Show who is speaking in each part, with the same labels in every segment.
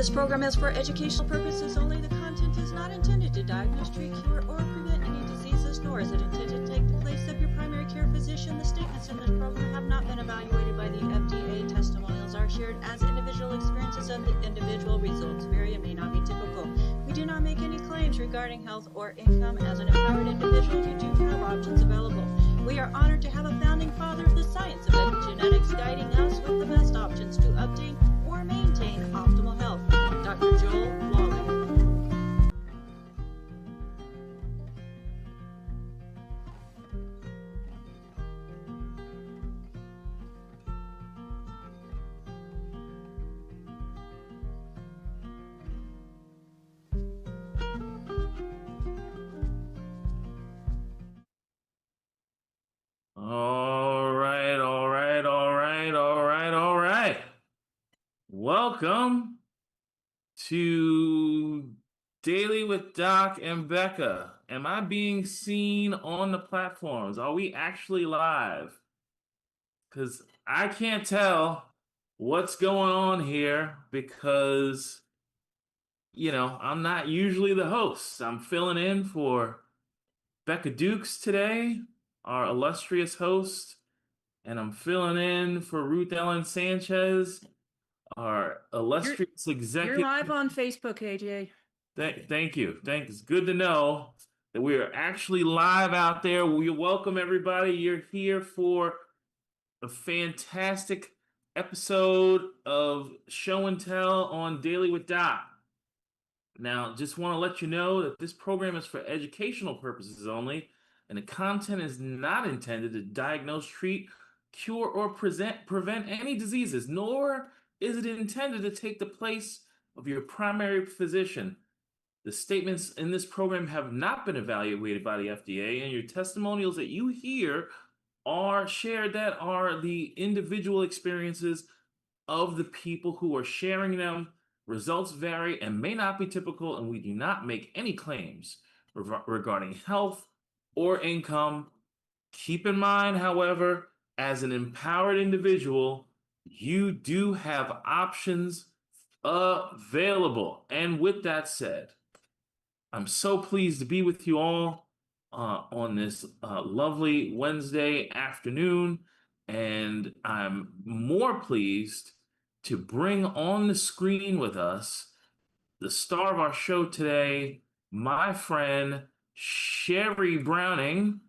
Speaker 1: This program is for educational purposes only. The content is not intended to diagnose, treat, cure, or prevent any diseases, nor is it intended to take the place of your primary care physician. The statements in this program have not been evaluated by the FDA. Testimonials are shared as individual experiences of the individual. Results vary and may not be typical. We do not make any claims regarding health or income. As an empowered individual, you do have options available. We are honored to have a founding father of the science of epigenetics guiding us with the best options to obtain or maintain optimal health. Dr. Joel Wallach.
Speaker 2: All right. Welcome to Daily with Doc and Becca. Am I being seen on the platforms? Are we actually live? Because I can't tell what's going on here because, I'm not usually the host. I'm filling in for Becca Dukes today, our illustrious host, and I'm filling in for Ruth Ellen Sanchez, our illustrious executive.
Speaker 3: You're live on Facebook, AJ.
Speaker 2: Thank you. It's good to know that we are actually live out there. We welcome everybody. You're here for a fantastic episode of Show and Tell on Daily with Doc. Now, just want to let you know that this program is for educational purposes only, and the content is not intended to diagnose, treat, cure, or prevent any diseases, nor is it intended to take the place of your primary physician. The statements in this program have not been evaluated by the FDA, and your testimonials that you hear are shared that are the individual experiences of the people who are sharing them. Results vary and may not be typical, and we do not make any claims regarding health or income. Keep in mind, however, as an empowered individual, you do have options available. And with that said, I'm so pleased to be with you all on this lovely Wednesday afternoon, and I'm more pleased to bring on the screen with us the star of our show today, my friend Sheri Browning,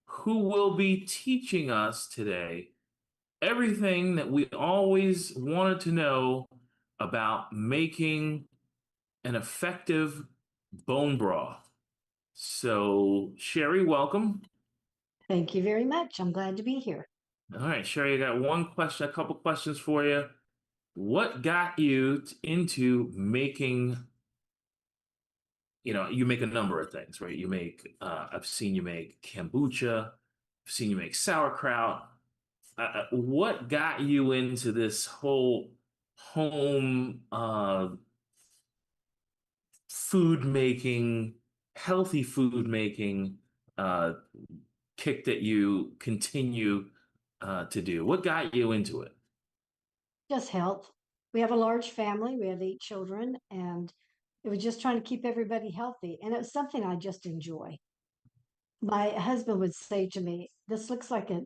Speaker 2: who will be teaching us today everything that we always wanted to know about making an effective bone broth. So, Sheri, welcome.
Speaker 4: Thank you very much. I'm glad to be here.
Speaker 2: All right, Sheri, I got a couple questions for you. What got you into making, you make a number of things, right? You make, I've seen you make kombucha, I've seen you make sauerkraut. What got you into this whole home food making, healthy food making kick that you continue to do? What got you into it?
Speaker 4: Just health. We have a large family. We have 8 children, and it was just trying to keep everybody healthy. And it was something I just enjoy. My husband would say to me, "This looks like a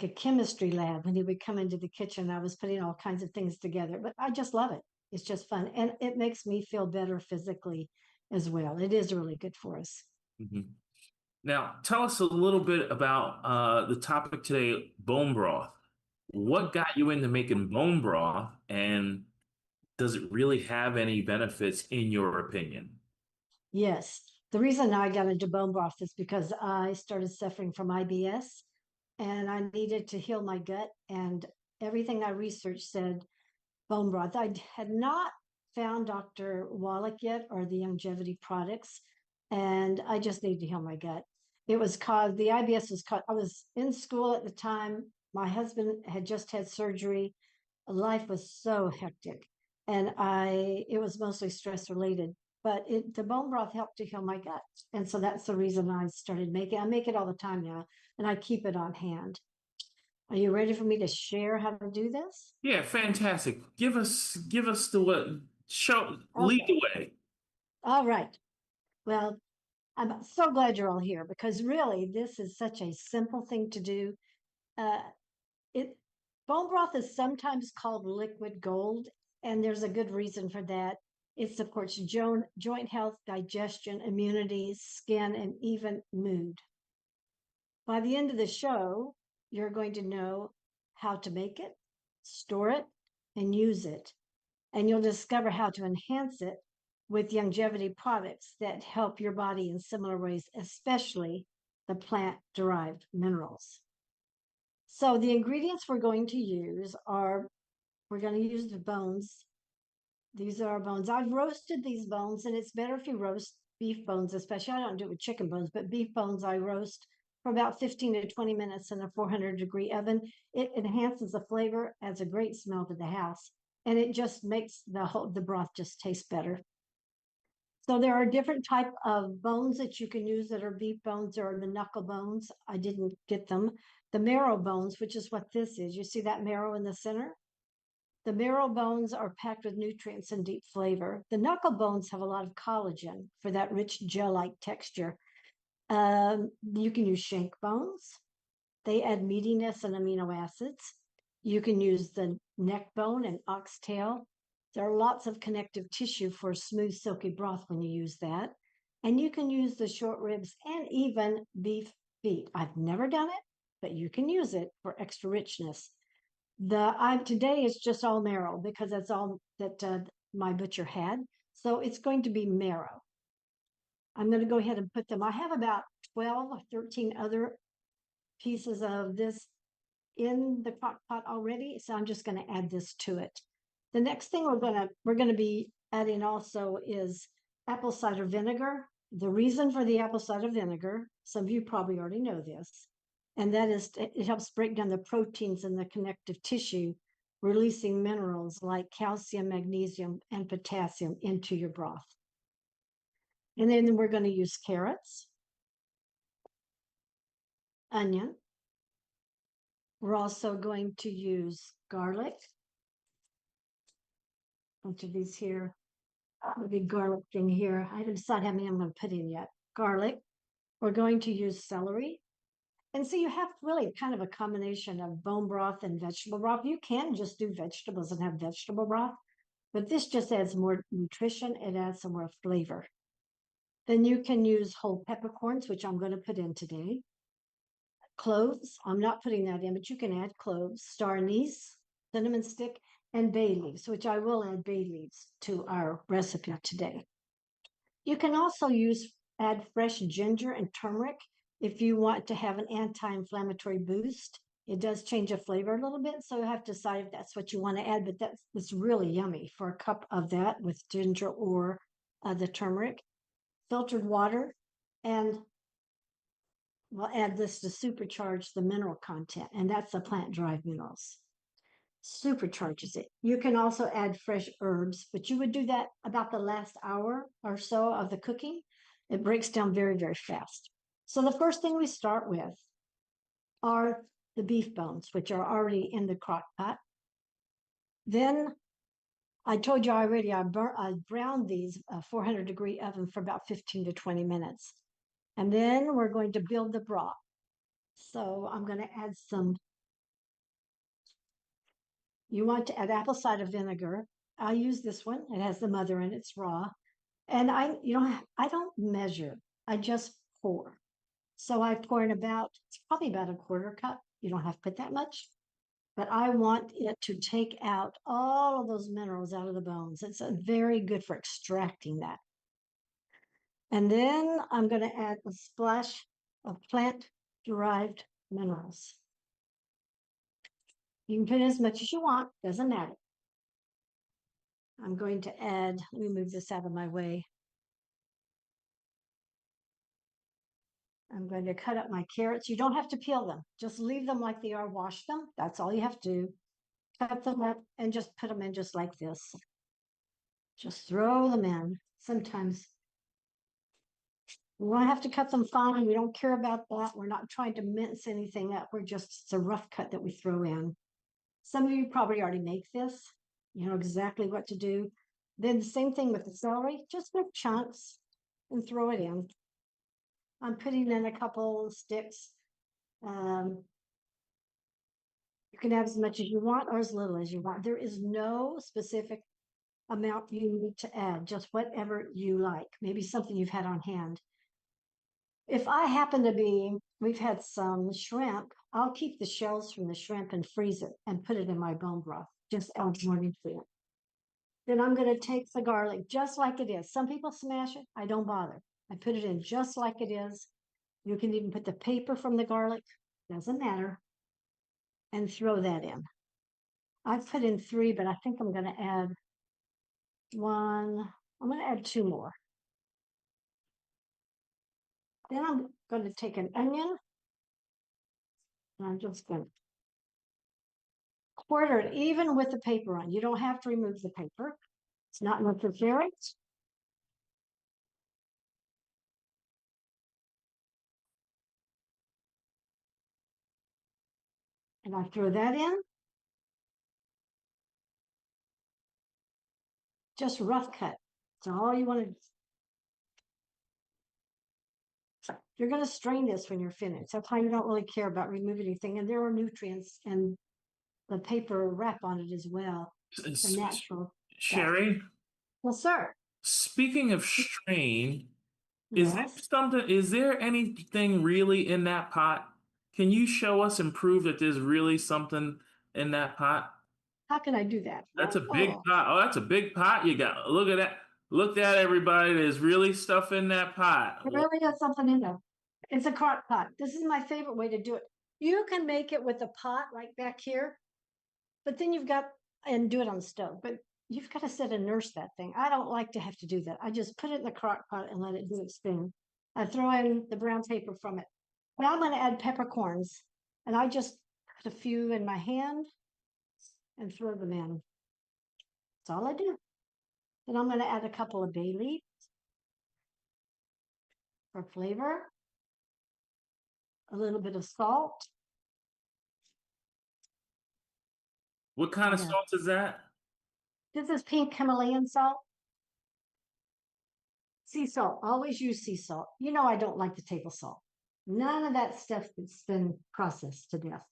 Speaker 4: chemistry lab," when he would come into the kitchen. I was putting all kinds of things together, but I just love it. It's just fun, and it makes me feel better physically as well. It is really good for us.
Speaker 2: Mm-hmm. Now, tell us a little bit about the topic today, bone broth. What got you into making bone broth, and does it really have any benefits in your opinion?
Speaker 4: Yes. The reason I got into bone broth is because I started suffering from IBS, and I needed to heal my gut, and everything I researched said bone broth. I had not found Dr. Wallach yet, or the longevity products, and I just needed to heal my gut. It was caused, the IBS was caused, I was in school at the time. My husband had just had surgery. Life was so hectic, and it was mostly stress related. But the bone broth helped to heal my gut, and so that's the reason I started making. I make it all the time now, and I keep it on hand. Are you ready for me to share how to do this?
Speaker 2: Yeah, fantastic. Give us the Lead
Speaker 4: Okay.
Speaker 2: the way.
Speaker 4: All right. Well, I'm so glad you're all here because really this is such a simple thing to do. Uh, it Bone broth is sometimes called liquid gold, and there's a good reason for that. It supports joint health, digestion, immunity, skin, and even mood. By the end of the show, you're going to know how to make it, store it, and use it. And you'll discover how to enhance it with longevity products that help your body in similar ways, especially the plant-derived minerals. So the ingredients we're going to use are, we're going to use the bones. These are our bones. I've roasted these bones, and it's better if you roast beef bones, especially. I don't do it with chicken bones, but beef bones I roast for about 15 to 20 minutes in a 400-degree oven. It enhances the flavor, adds a great smell to the house, and it just makes the broth just taste better. So there are different type of bones that you can use that are beef bones. There are the knuckle bones. I didn't get them. The marrow bones, which is what this is. You see that marrow in the center? The marrow bones are packed with nutrients and deep flavor. The knuckle bones have a lot of collagen for that rich gel-like texture. You can use shank bones. They add meatiness and amino acids. You can use the neck bone and oxtail. There are lots of connective tissue for smooth, silky broth when you use that. And you can use the short ribs and even beef feet. I've never done it, but you can use it for extra richness. Today is just all marrow because that's all that my butcher had. So it's going to be marrow. I'm going to go ahead and put them. I have about 12 or 13 other pieces of this in the crock pot already, so I'm just going to add this to it. The next thing we're going to be adding also is apple cider vinegar. The reason for the apple cider vinegar, some of you probably already know this, and that is it helps break down the proteins in the connective tissue, releasing minerals like calcium, magnesium, and potassium into your broth. And then we're going to use carrots, onion. We're also going to use garlic. A bunch of these here. The big garlic thing here. I haven't decided how many I'm going to put in yet. Garlic. We're going to use celery. And so you have really kind of a combination of bone broth and vegetable broth. You can just do vegetables and have vegetable broth, but this just adds more nutrition. It adds some more flavor. Then you can use whole peppercorns, which I'm going to put in today. Cloves, I'm not putting that in, but you can add cloves, star anise, cinnamon stick, and bay leaves, which I will add bay leaves to our recipe today. You can also add fresh ginger and turmeric if you want to have an anti-inflammatory boost. It does change the flavor a little bit, so you have to decide if that's what you want to add, but it's really yummy for a cup of that with ginger or the turmeric. Filtered water, and we'll add this to supercharge the mineral content, and that's the plant-derived minerals. Supercharges it. You can also add fresh herbs, but you would do that about the last hour or so of the cooking. It breaks down very, very fast. So the first thing we start with are the beef bones, which are already in the crock pot. Then I told you already, I browned these 400-degree oven for about 15 to 20 minutes. And then we're going to build the broth. So I'm going to add you want to add apple cider vinegar. I use this one. It has the mother in it. It's raw. And I don't measure. I just pour. So I pour in it's probably about a quarter cup. You don't have to put that much. But I want it to take out all of those minerals out of the bones. It's very good for extracting that. And then I'm going to add a splash of plant-derived minerals. You can put as much as you want, doesn't matter. I'm going to add, let me move this out of my way. I'm going to cut up my carrots. You don't have to peel them. Just leave them like they are. Wash them. That's all you have to do. Cut them up and just put them in just like this. Just throw them in. Sometimes we won't have to cut them fine. We don't care about that. We're not trying to mince anything up. It's a rough cut that we throw in. Some of you probably already make this. You know exactly what to do. Then the same thing with the celery, just make chunks and throw it in. I'm putting in a couple sticks. You can have as much as you want or as little as you want. There is no specific amount you need to add, just whatever you like. Maybe something you've had on hand. If I happen to be, we've had some shrimp, I'll keep the shells from the shrimp and freeze it and put it in my bone broth. Just adds more nutrient. Then I'm going to take the garlic just like it is. Some people smash it. I don't bother. I put it in just like it is. You can even put the paper from the garlic, doesn't matter, and throw that in. I've put in 3, but I think I'm going to add 1. I'm going to add 2 more. Then I'm going to take an onion, and I'm just going to quarter it even with the paper on. You don't have to remove the paper. It's not necessary. And I throw that in. Just rough cut. That's all you want to do. You're going to strain this when you're finished. That's why you don't really care about removing anything. And there are nutrients and the paper wrap on it as well. The natural stuff.
Speaker 2: Sheri,
Speaker 4: Well, sir.
Speaker 2: speaking of strain, is there
Speaker 4: Yes.
Speaker 2: something? Is there anything really in that pot? Can you show us and prove that there's really something in that pot?
Speaker 4: How can I do that?
Speaker 2: That's a big
Speaker 4: Oh,
Speaker 2: pot. Oh, that's a big pot you got. Look at that. Look at everybody. There's really stuff in that pot.
Speaker 4: it really has something in there. It's a crock pot. This is my favorite way to do it. You can make it with a pot like back here, but then you've got, and do it on the stove, but you've got to sit and nurse that thing. I don't like to have to do that. I just put it in the crock pot and let it do its thing. I throw in the brown paper from it. Now I'm going to add peppercorns, and I just put a few in my hand and throw them in. That's all I do. Then I'm going to add a couple of bay leaves for flavor, a little bit of salt.
Speaker 2: What kind of
Speaker 4: Yeah.
Speaker 2: salt is that?
Speaker 4: This is pink Himalayan salt. Sea salt. Always use sea salt. You know I don't like the table salt. None of that stuff that's been processed to death.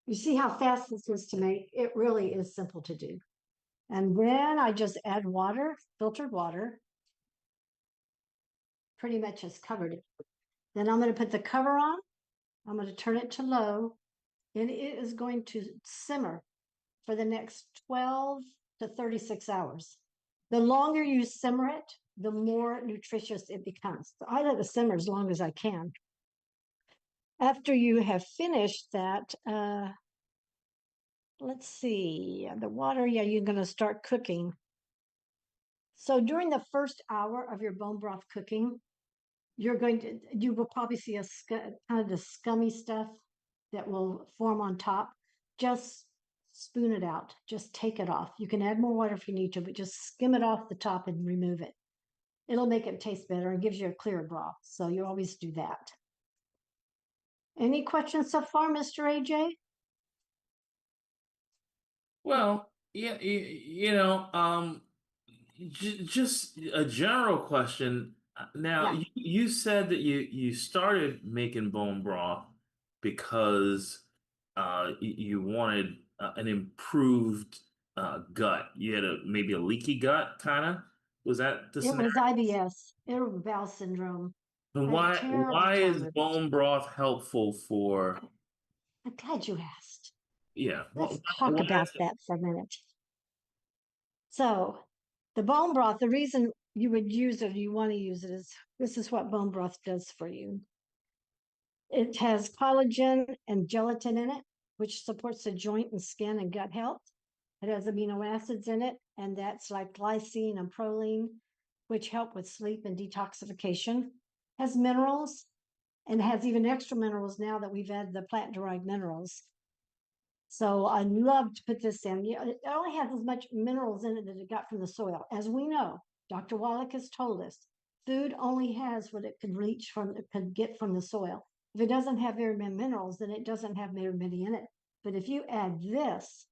Speaker 4: You see how fast this is to make? It really is simple to do. And then I just add water, filtered water. Pretty much has covered it. Then I'm going to put the cover on. I'm going to turn it to low. And it is going to simmer for the next 12 to 36 hours. The longer you simmer it, the more nutritious it becomes. So I let it simmer as long as I can. After you have finished that, let's see, the water, yeah, you're going to start cooking. So during the first hour of your bone broth cooking, you will probably see a kind of the scummy stuff that will form on top. Just spoon it out. Just take it off. You can add more water if you need to, but just skim it off the top and remove it. It'll make it taste better and gives you a clear broth. So you always do that. Any questions so far, Mr. AJ?
Speaker 2: Well, yeah, just a general question. Now,
Speaker 4: Yeah.
Speaker 2: you said that you started making bone broth because you wanted an improved gut. You had maybe a leaky gut, kind of. Was that the
Speaker 4: It
Speaker 2: scenario?
Speaker 4: was IBS, irritable bowel syndrome.
Speaker 2: And
Speaker 4: I had a
Speaker 2: why
Speaker 4: terrible
Speaker 2: why
Speaker 4: time
Speaker 2: is
Speaker 4: with it.
Speaker 2: bone broth helpful for?
Speaker 4: I'm glad you asked.
Speaker 2: Yeah,
Speaker 4: Let's talk about that for a minute. So the bone broth, the reason you would use it, or you want to use it, is this is what bone broth does for you. It has collagen and gelatin in it, which supports the joint and skin and gut health. It has amino acids in it, and that's like glycine and proline, which help with sleep and detoxification. It has minerals, and has even extra minerals now that we've added the plant-derived minerals. So I love to put this in. It only has as much minerals in it that it got from the soil. As we know, Dr. Wallach has told us, food only has what it could reach from, it could get from the soil. If it doesn't have very many minerals, then it doesn't have very many in it. But if you add this,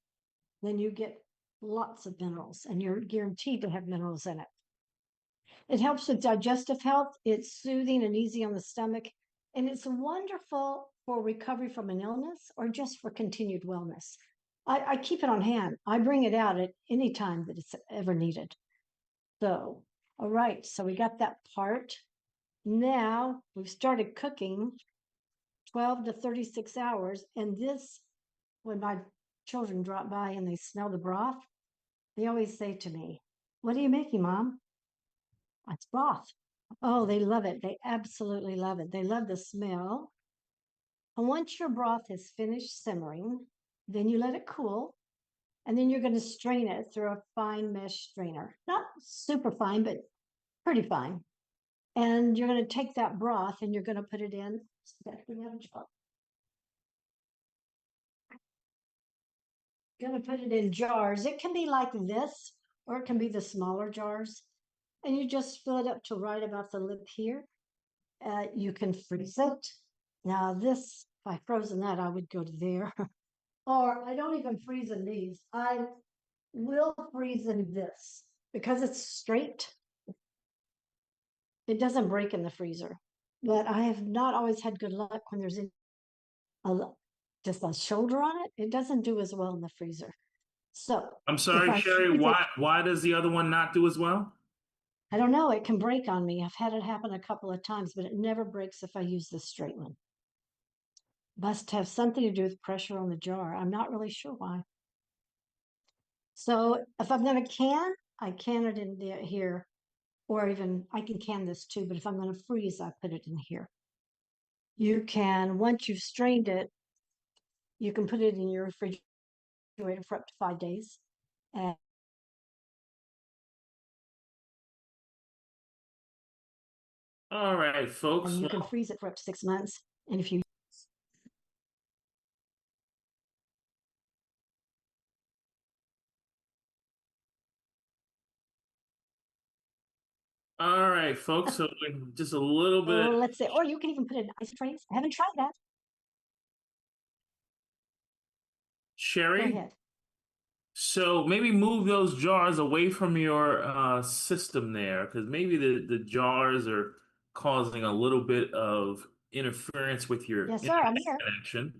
Speaker 4: then you get lots of minerals, and you're guaranteed to have minerals in it. It helps with digestive health. It's soothing and easy on the stomach, and it's wonderful for recovery from an illness or just for continued wellness. I keep it on hand. I bring it out at any time that it's ever needed. So, all right, so we got that part. Now we've started cooking 12 to 36 hours. And this, when my children drop by and they smell the broth, they always say to me, "What are you making, Mom?" It's broth. Oh, they love it. They absolutely love it. They love the smell. And once your broth is finished simmering, then you let it cool. And then you're going to strain it through a fine mesh strainer. Not super fine, but pretty fine. And you're going to take that broth and you're going to put it in. Going to put it in jars. It can be like this, or it can be the smaller jars. And you just fill it up to right about the lip here. You can freeze it. Now this, if I frozen that, I would go to there. Or I don't even freeze in these. I will freeze in this because it's straight. It doesn't break in the freezer. But I have not always had good luck when there's just a shoulder on it. It doesn't do as well in the freezer. So
Speaker 2: I'm sorry, Sheri, why does the other one not do as well?
Speaker 4: I don't know. It can break on me. I've had it happen a couple of times, but it never breaks if I use the straight one. Must have something to do with pressure on the jar. I'm not really sure why. So if I'm going to can, I can it in here, or even I can can this too. But if I'm going to freeze, I put it in here. You can, once you've strained it, you can put it in your refrigerator for up to 5 days. And
Speaker 2: All right, folks.
Speaker 4: you can freeze it for up to 6 months. And if you
Speaker 2: All right, folks. So just a little bit.
Speaker 4: let's say, or you can even put it in ice trays. I haven't tried that. Go
Speaker 2: Sheri,
Speaker 4: ahead.
Speaker 2: so maybe move those jars away from your system there, because maybe the jars are causing a little bit of interference with your
Speaker 4: Yes, sir. I'm
Speaker 2: internet
Speaker 4: here.
Speaker 2: connection.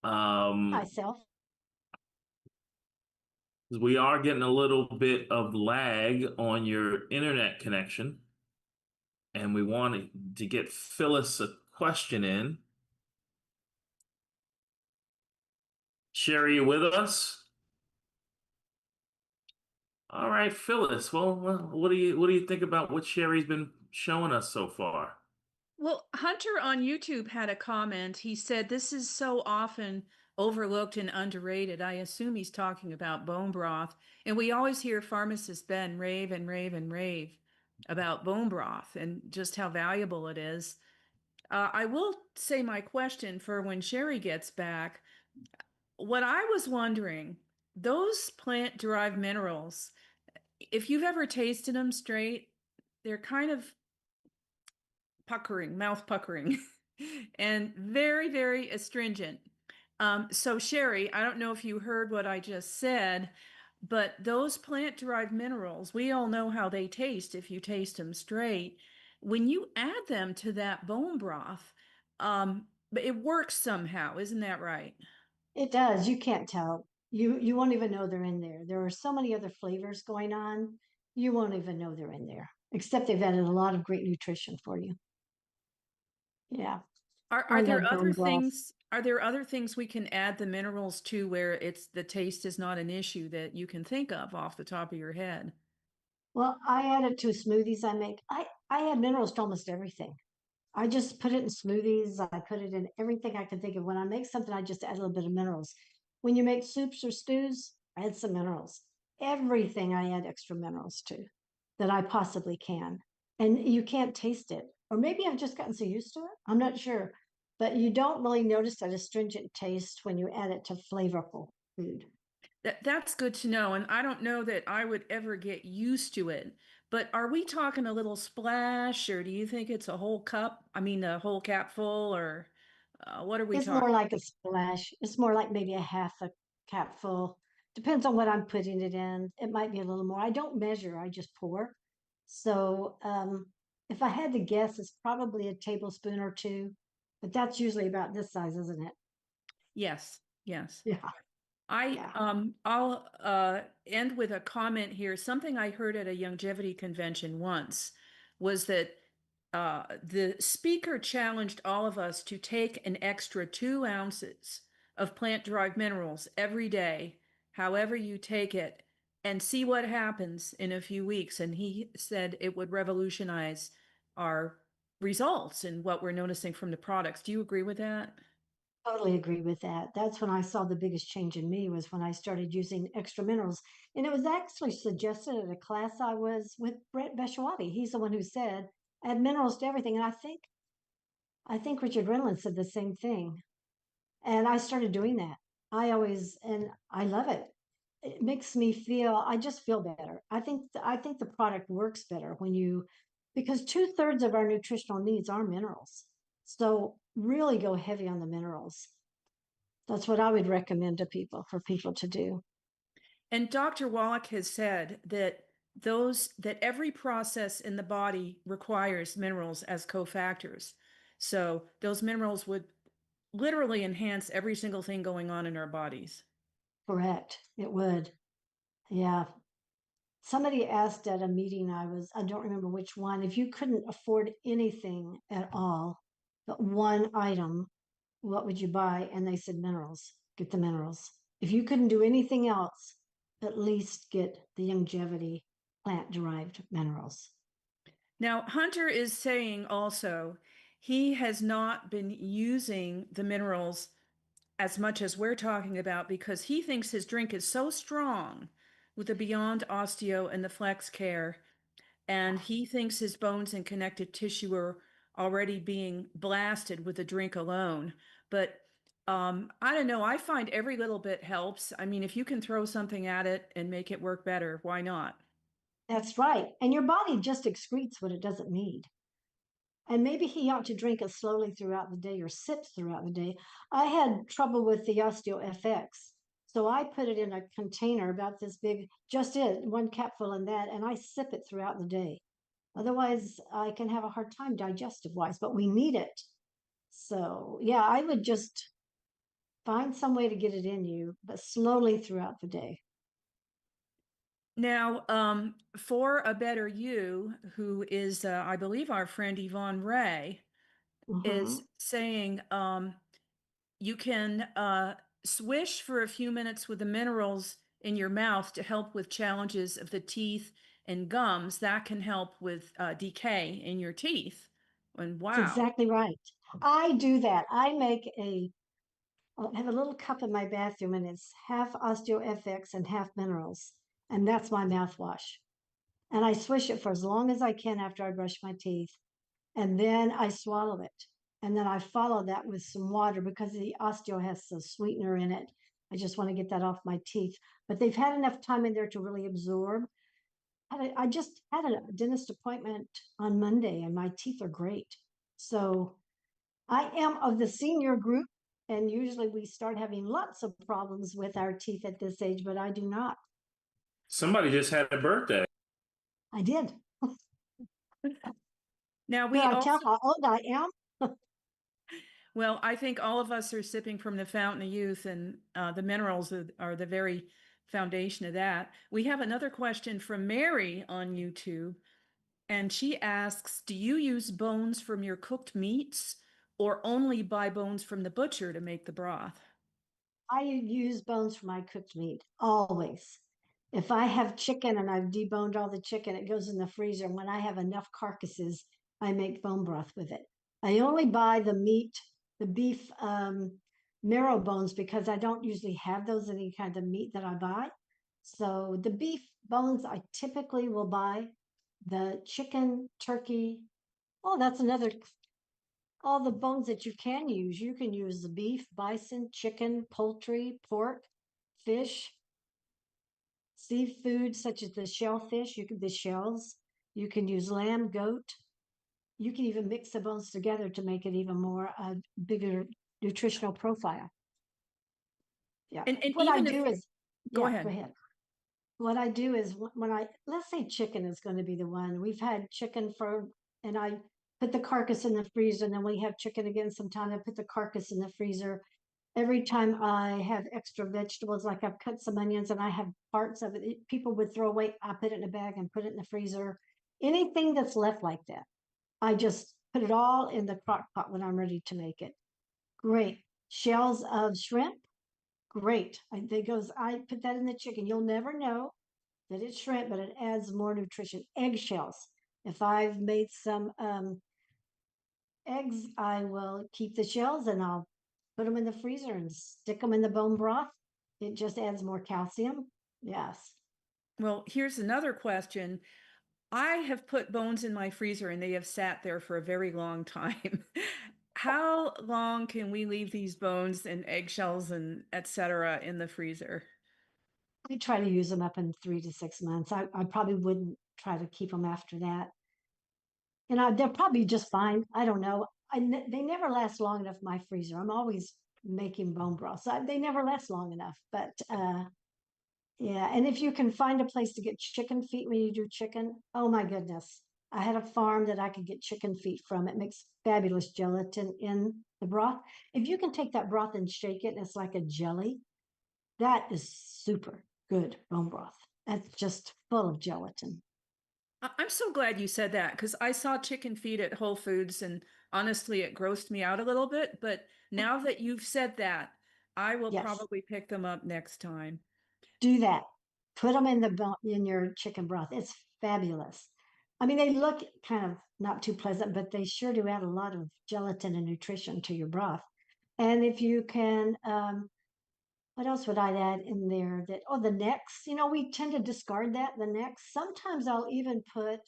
Speaker 4: Myself.
Speaker 2: We are getting a little bit of lag on your internet connection, and we wanted to get Phyllis a question in. Sheri, you with us? All right, Phyllis. Well, what do you think about what Sheri's been showing us so far?
Speaker 3: Well, Hunter on YouTube had a comment. He said, "This is so often overlooked and underrated." I assume he's talking about bone broth. And we always hear pharmacist Ben rave and rave and rave about bone broth and just how valuable it is. I will say my question for when Sheri gets back. What I was wondering, those plant-derived minerals, if you've ever tasted them straight, they're kind of puckering, mouth puckering, and very, very astringent. So Sheri, I don't know if you heard what I just said, but those plant-derived minerals, we all know how they taste if you taste them straight. When you add them to that bone broth, it works somehow, isn't that right?
Speaker 4: It does. You can't tell. You won't even know they're in there. There are so many other flavors going on. You won't even know they're in there, except they've added a lot of great nutrition for you. Yeah. I
Speaker 3: Are there
Speaker 4: love
Speaker 3: other
Speaker 4: bone broth.
Speaker 3: things, we can add the minerals to where the taste is not an issue that you can think of off the top of your head?
Speaker 4: Well, I add it to smoothies I make. I add minerals to almost everything. I just put it in smoothies. I put it in everything I can think of. When I make something, I just add a little bit of minerals. When you make soups or stews, I add some minerals. Everything I add extra minerals to that I possibly can. And you can't taste it. Or maybe I've just gotten so used to it. I'm not sure. But you don't really notice that astringent taste when you add it to flavorful food.
Speaker 3: That's good to know. And I don't know that I would ever get used to it. But are we talking a little splash, or do you think it's a whole cup? I mean, a whole cap full, or what are we
Speaker 4: It's
Speaker 3: talking?
Speaker 4: more like a splash. It's more like maybe a half a cap full. depends on what I'm putting it in. It might be a little more. I don't measure, I just pour. So if I had to guess, it's probably a tablespoon or two, but that's usually about this size, isn't it?
Speaker 3: Yes, yes.
Speaker 4: Yeah. Yeah.
Speaker 3: I'll end with a comment here. Something I heard at a longevity convention once was that the speaker challenged all of us to take an extra 2 ounces of plant-derived minerals every day, however you take it, and see what happens in a few weeks. And he said it would revolutionize our results and what we're noticing from the products. Do you agree with that?
Speaker 4: Totally agree with that. That's when I saw the biggest change in me was when I started using extra minerals. And it was actually suggested at a class I was with Brett Beshawati. He's the one who said add minerals to everything. And I think Richard Reynolds said the same thing. And I started doing that. And I love it. It makes me feel, I just feel better. I think the product works better because 2/3 of our nutritional needs are minerals. So really go heavy on the minerals. That's what I would recommend to people for people to do.
Speaker 3: And Dr. Wallach has said that every process in the body requires minerals as cofactors. So those minerals would literally enhance every single thing going on in our bodies.
Speaker 4: Correct. It would. Yeah. Somebody asked at a meeting I don't remember which one, if you couldn't afford anything at all, but one item, what would you buy? And they said minerals. Get the minerals. If you couldn't do anything else, at least get the longevity plant-derived minerals.
Speaker 3: Now, Hunter is saying also he has not been using the minerals as much as we're talking about because he thinks his drink is so strong with the Beyond Osteo and the Flex Care, and he thinks his bones and connective tissue are already being blasted with the drink alone. But I don't know. I find every little bit helps. I mean, if you can throw something at it and make it work better, why not?
Speaker 4: That's right. And your body just excretes what it doesn't need. And maybe he ought to drink it slowly throughout the day or sips throughout the day. I had trouble with the Osteo FX. So I put it in a container about this big, just it, one capful in that, and I sip it throughout the day. Otherwise, I can have a hard time digestive wise, but we need it. So, yeah, I would just find some way to get it in you, but slowly throughout the day.
Speaker 3: Now, for a better you, who is, I believe, our friend Yvonne Ray, is
Speaker 4: Mhm.
Speaker 3: saying you can swish for a few minutes with the minerals in your mouth to help with challenges of the teeth and gums. That can help with decay in your teeth. And
Speaker 4: That's
Speaker 3: wow.
Speaker 4: exactly right. I do that. I have a little cup in my bathroom and it's half OsteoFX and half minerals. And that's my mouthwash. And I swish it for as long as I can after I brush my teeth. And then I swallow it. And then I follow that with some water because the osteo has some sweetener in it. I just want to get that off my teeth. But they've had enough time in there to really absorb. I just had a dentist appointment on Monday and my teeth are great. So I am of the senior group, and usually we start having lots of problems with our teeth at this age, but I do not.
Speaker 2: Somebody just had a birthday.
Speaker 4: I did.
Speaker 3: Now,
Speaker 4: Did
Speaker 3: we
Speaker 4: I tell
Speaker 3: also,
Speaker 4: how old I am?
Speaker 3: well, I think all of us are sipping from the fountain of youth, and the minerals are the very foundation of that. We have another question from Mary on YouTube. And she asks, do you use bones from your cooked meats or only buy bones from the butcher to make the broth?
Speaker 4: I use bones for my cooked meat always. If I have chicken and I've deboned all the chicken, it goes in the freezer. And when I have enough carcasses, I make bone broth with it. I only buy the meat, the beef marrow bones because I don't usually have those in any kind of meat that I buy. So the beef bones I typically will buy. The chicken, turkey. Oh, that's another all the bones that you can use. You can use the beef, bison, chicken, poultry, pork, fish, seafood such as the shellfish, the shells. You can use lamb, goat. You can even mix the bones together to make it even more bigger nutritional profile. Yeah.
Speaker 3: And
Speaker 4: What I
Speaker 3: even if,
Speaker 4: do is
Speaker 3: Go
Speaker 4: Yeah, go
Speaker 3: ahead.
Speaker 4: ahead. What I do is when let's say chicken is going to be the one. We've had chicken and I put the carcass in the freezer, and then we have chicken again sometime. I put the carcass in the freezer. Every time I have extra vegetables, like I've cut some onions and I have parts of it, people would throw away. I put it in a bag and put it in the freezer. Anything that's left like that, I just put it all in the crock pot when I'm ready to make it. Great. Shells of shrimp, great. I put that in the chicken. You'll never know that it's shrimp, but it adds more nutrition. Eggshells. If I've made some eggs, I will keep the shells and I'll put them in the freezer and stick them in the bone broth. It just adds more calcium. Yes.
Speaker 3: Well, here's another question. I have put bones in my freezer and they have sat there for a very long time. How long can we leave these bones and eggshells and etc. in the freezer?
Speaker 4: I try to use them up in 3 to 6 months. I probably wouldn't try to keep them after that. And they're probably just fine. I don't know. They never last long enough in my freezer. I'm always making bone broth. So they never last long enough. But yeah. And if you can find a place to get chicken feet when you do chicken, oh my goodness. I had a farm that I could get chicken feet from. It makes fabulous gelatin in the broth. If you can take that broth and shake it, and it's like a jelly, that is super good bone broth. That's just full of gelatin.
Speaker 3: I'm so glad you said that because I saw chicken feet at Whole Foods and honestly, it grossed me out a little bit. But now that you've said that, I will
Speaker 4: Yes.
Speaker 3: probably pick them up next time.
Speaker 4: Do that. Put them in in your chicken broth. It's fabulous. I mean, they look kind of not too pleasant, but they sure do add a lot of gelatin and nutrition to your broth. And if you can, what else would I add in there? The necks. We tend to discard that. The necks. Sometimes I'll even put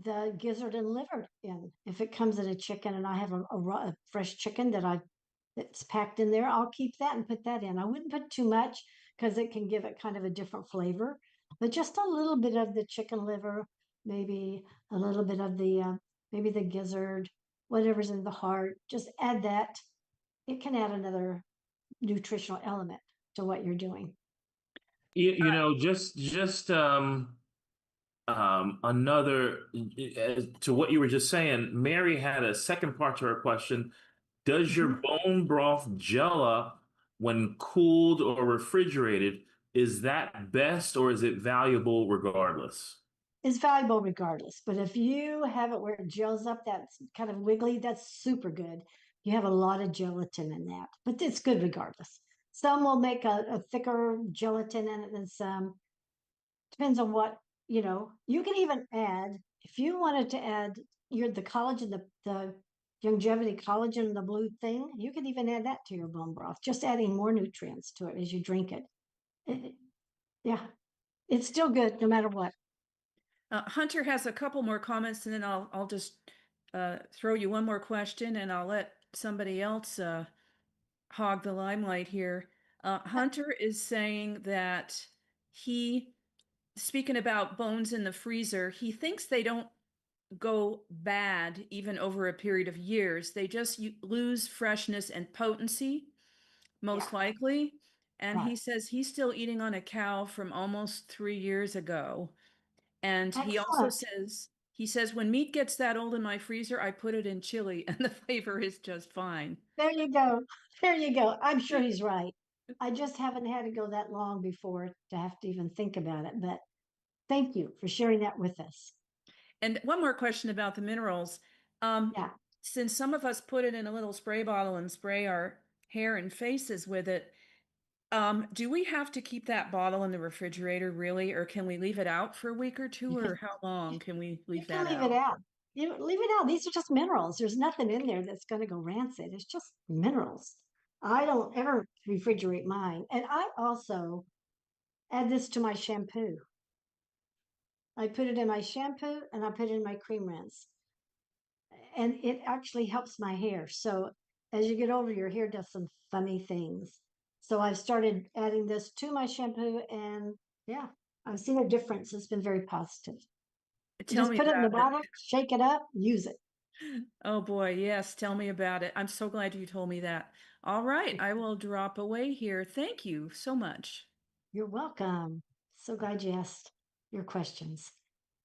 Speaker 4: the gizzard and liver in. If it comes in a chicken and I have a fresh chicken that's packed in there, I'll keep that and put that in. I wouldn't put too much because it can give it kind of a different flavor, but just a little bit of the chicken liver, maybe a little bit of maybe the gizzard, whatever's in the heart, just add that. It can add another nutritional element to what you're doing.
Speaker 2: Another to what you were just saying, Mary had a second part to her question. Does your
Speaker 4: Mhm.
Speaker 2: bone broth gel up when cooled or refrigerated? Is that best or is it valuable regardless?
Speaker 4: It's valuable regardless. But if you have it where it gels up, that's kind of wiggly, that's super good. You have a lot of gelatin in that, but it's good regardless. Some will make a thicker gelatin in it than some. Depends on you can even add, if you wanted to add the collagen, the longevity collagen, the blue thing, you could even add that to your bone broth, just adding more nutrients to it as you drink it. Yeah, it's still good no matter what.
Speaker 3: Hunter has a couple more comments, and then I'll just throw you one more question, and I'll let somebody else hog the limelight here. Hunter is saying that he, speaking about bones in the freezer, he thinks they don't go bad even over a period of years. They just lose freshness and potency,
Speaker 4: Yeah,
Speaker 3: most likely. And he
Speaker 4: right.
Speaker 3: says he's still eating on a cow from almost 3 years ago. And
Speaker 4: Excellent.
Speaker 3: he says, when meat gets that old in my freezer, I put it in chili and the flavor is just fine.
Speaker 4: There you go. There you go. I'm sure he's right. I just haven't had to go that long before to have to even think about it. But thank you for sharing that with us.
Speaker 3: And one more question about the minerals.
Speaker 4: Yeah.
Speaker 3: Since some of us put it in a little spray bottle and spray our hair and faces with it, do we have to keep that bottle in the refrigerator really, or can we leave it out for a week or two,
Speaker 4: You
Speaker 3: or
Speaker 4: can
Speaker 3: how long can we
Speaker 4: you
Speaker 3: leave
Speaker 4: can
Speaker 3: that
Speaker 4: leave it
Speaker 3: out?
Speaker 4: out. You leave it out. These are just minerals. There's nothing in there that's going to go rancid. It's just minerals. I don't ever refrigerate mine. And I also add this to my shampoo. I put it in my shampoo and I put it in my cream rinse. And it actually helps my hair. So as you get older, your hair does some funny things. So I've started adding this to my shampoo, and yeah, I've seen a difference. It's been very positive. You
Speaker 3: Tell
Speaker 4: just
Speaker 3: me
Speaker 4: put it in the
Speaker 3: about it.
Speaker 4: bottle, shake it up, use it.
Speaker 3: Oh boy, yes, tell me about it. I'm so glad you told me that. All right, I will drop away here. Thank you so much.
Speaker 4: You're welcome. So glad you asked your questions.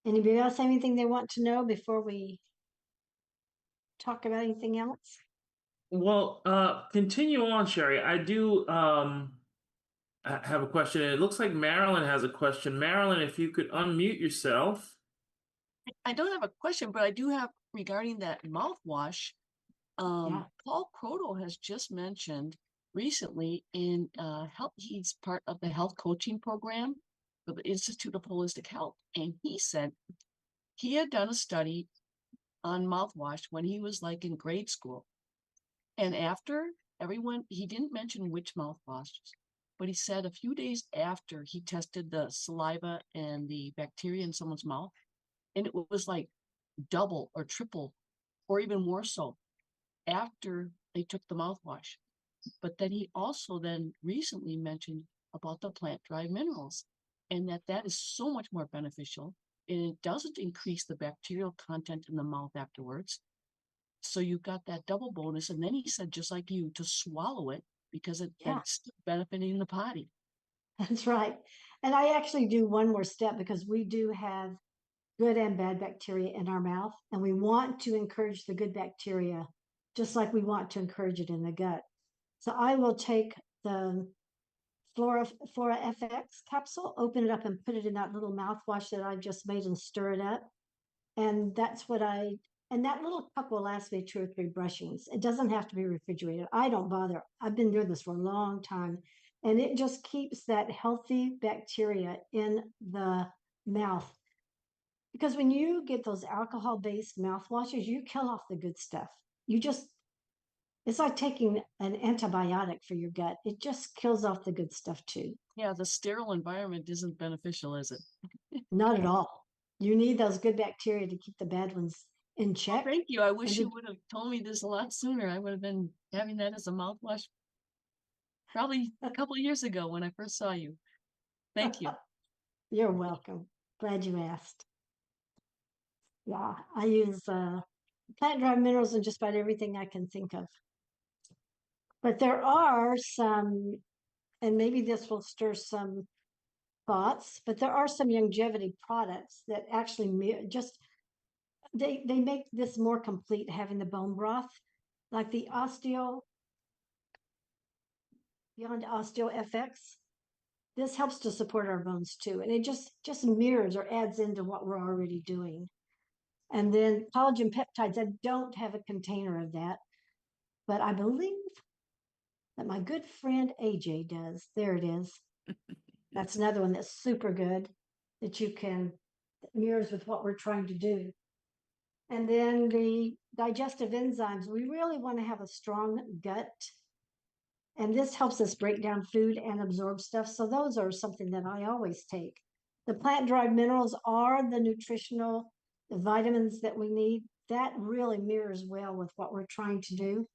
Speaker 4: Anybody else have anything they want to know before we talk about anything else?
Speaker 2: Well, continue on, Sheri. I do have a question. It looks like Marilyn has a question. Marilyn, if you could unmute yourself.
Speaker 5: I don't have a question, but I do have regarding that mouthwash.
Speaker 4: Yeah.
Speaker 5: Paul Croto has just mentioned recently in health, he's part of the health coaching program for the Institute of Holistic Health. And he said he had done a study on mouthwash when he was like in grade school. And after everyone, he didn't mention which mouthwashes, but he said a few days after he tested the saliva and the bacteria in someone's mouth, and it was like double or triple or even more so after they took the mouthwash. But then he also then recently mentioned about the plant-derived minerals and that is so much more beneficial, and it doesn't increase the bacterial content in the mouth afterwards. So you got that double bonus. And then he said, just like you, to swallow it because it's still benefiting the body.
Speaker 4: That's right. And I actually do one more step because we do have good and bad bacteria in our mouth, and we want to encourage the good bacteria just like we want to encourage it in the gut. So I will take the Flora FX capsule, open it up and put it in that little mouthwash that I just made and stir it up. And that's what and that little cup will last me 2 or 3 brushings. It doesn't have to be refrigerated. I don't bother. I've been doing this for a long time, and it just keeps that healthy bacteria in the mouth. Because when you get those alcohol-based mouthwashes, you kill off the good stuff. It's like taking an antibiotic for your gut. It just kills off the good stuff too.
Speaker 5: Yeah, the sterile environment isn't beneficial, is it?
Speaker 4: Not at all. You need those good bacteria to keep the bad ones in check.
Speaker 5: Thank you. I wish you would have told me this a lot sooner. I would have been having that as a mouthwash probably a couple of years ago when I first saw you. Thank you.
Speaker 4: You're welcome. Glad you asked. Yeah, I use plant-derived minerals in just about everything I can think of. But there are some, and maybe this will stir some thoughts, but there are some longevity products that actually just they make this more complete, having the bone broth, like the Beyond Osteo FX. This helps to support our bones too, and it just mirrors or adds into what we're already doing. And then collagen peptides, I don't have a container of that, but I believe that my good friend AJ does. There it is. That's another one that's super good that mirrors with what we're trying to do. And then the digestive enzymes, we really want to have a strong gut. And this helps us break down food and absorb stuff. So those are something that I always take. The plant-derived minerals are the vitamins that we need. That really mirrors well with what we're trying to do.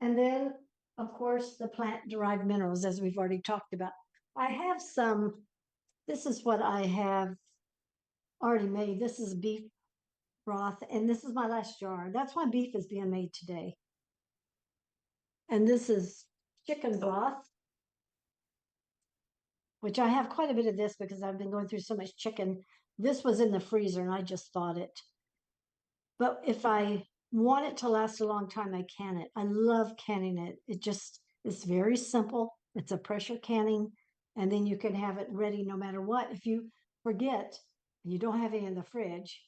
Speaker 4: And then, of course, the plant-derived minerals, as we've already talked about. I have this is what I have already made. This is beef broth, and this is my last jar. That's why beef is being made today. And this is chicken broth, which I have quite a bit of this because I've been going through so much chicken. This was in the freezer and I just thawed it. But if I want it to last a long time, I can it. I love canning it. It's very simple. It's a pressure canning, and then you can have it ready no matter what. If you forget and you don't have any in the fridge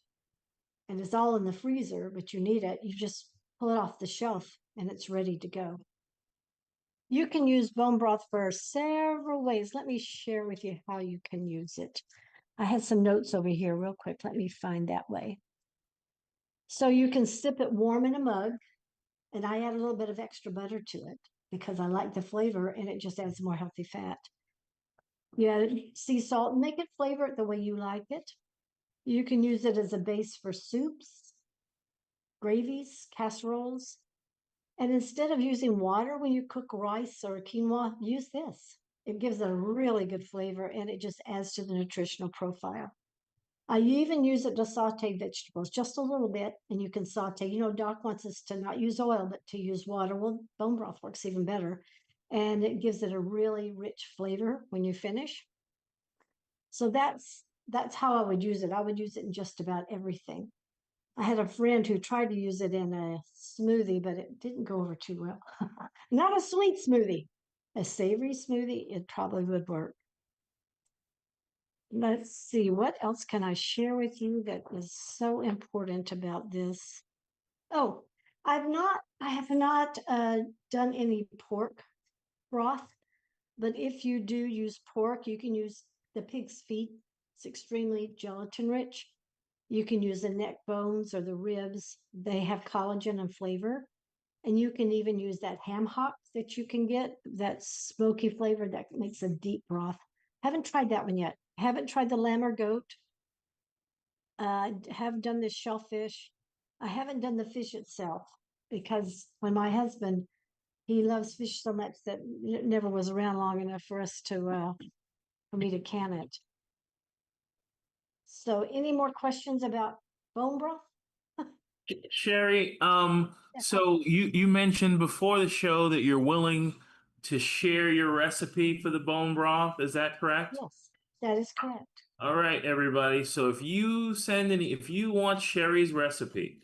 Speaker 4: and it's all in the freezer, but you need it, you just pull it off the shelf and it's ready to go. You can use bone broth for several ways. Let me share with you how you can use it. I had some notes over here real quick. Let me find that way. So you can sip it warm in a mug, and I add a little bit of extra butter to it because I like the flavor and it just adds more healthy fat. You add sea salt, make it flavor it the way you like it. You can use it as a base for soups, gravies, casseroles. And instead of using water when you cook rice or quinoa, use this. It gives a really good flavor and it just adds to the nutritional profile. I even use it to saute vegetables just a little bit, and you can saute. Doc wants us to not use oil, but to use water. Well, bone broth works even better. and it gives it a really rich flavor when you finish. So that's how I would use it. I would use it in just about everything. I had a friend who tried to use it in a smoothie, but it didn't go over too well. Not a sweet smoothie, a savory smoothie, it probably would work. Let's see, what else can I share with you that is so important about this? Oh, I have not done any pork broth, but if you do use pork, you can use the pig's feet. It's extremely gelatin rich. You can use the neck bones or the ribs. They have collagen and flavor. And you can even use that ham hock that you can get, that smoky flavor that makes a deep broth. Haven't tried that one yet. Haven't tried the lamb or goat. Have done the shellfish. I haven't done the fish itself because when my husband, he loves fish so much that it never was around long enough for us to for me to can it. So any more questions about bone broth?
Speaker 2: Sheri,
Speaker 4: Yeah.
Speaker 2: so you mentioned before the show that you're willing to share your recipe for the bone broth. Is that correct?
Speaker 4: Yes, that is correct.
Speaker 2: All right, everybody. So if you want Sheri's recipe,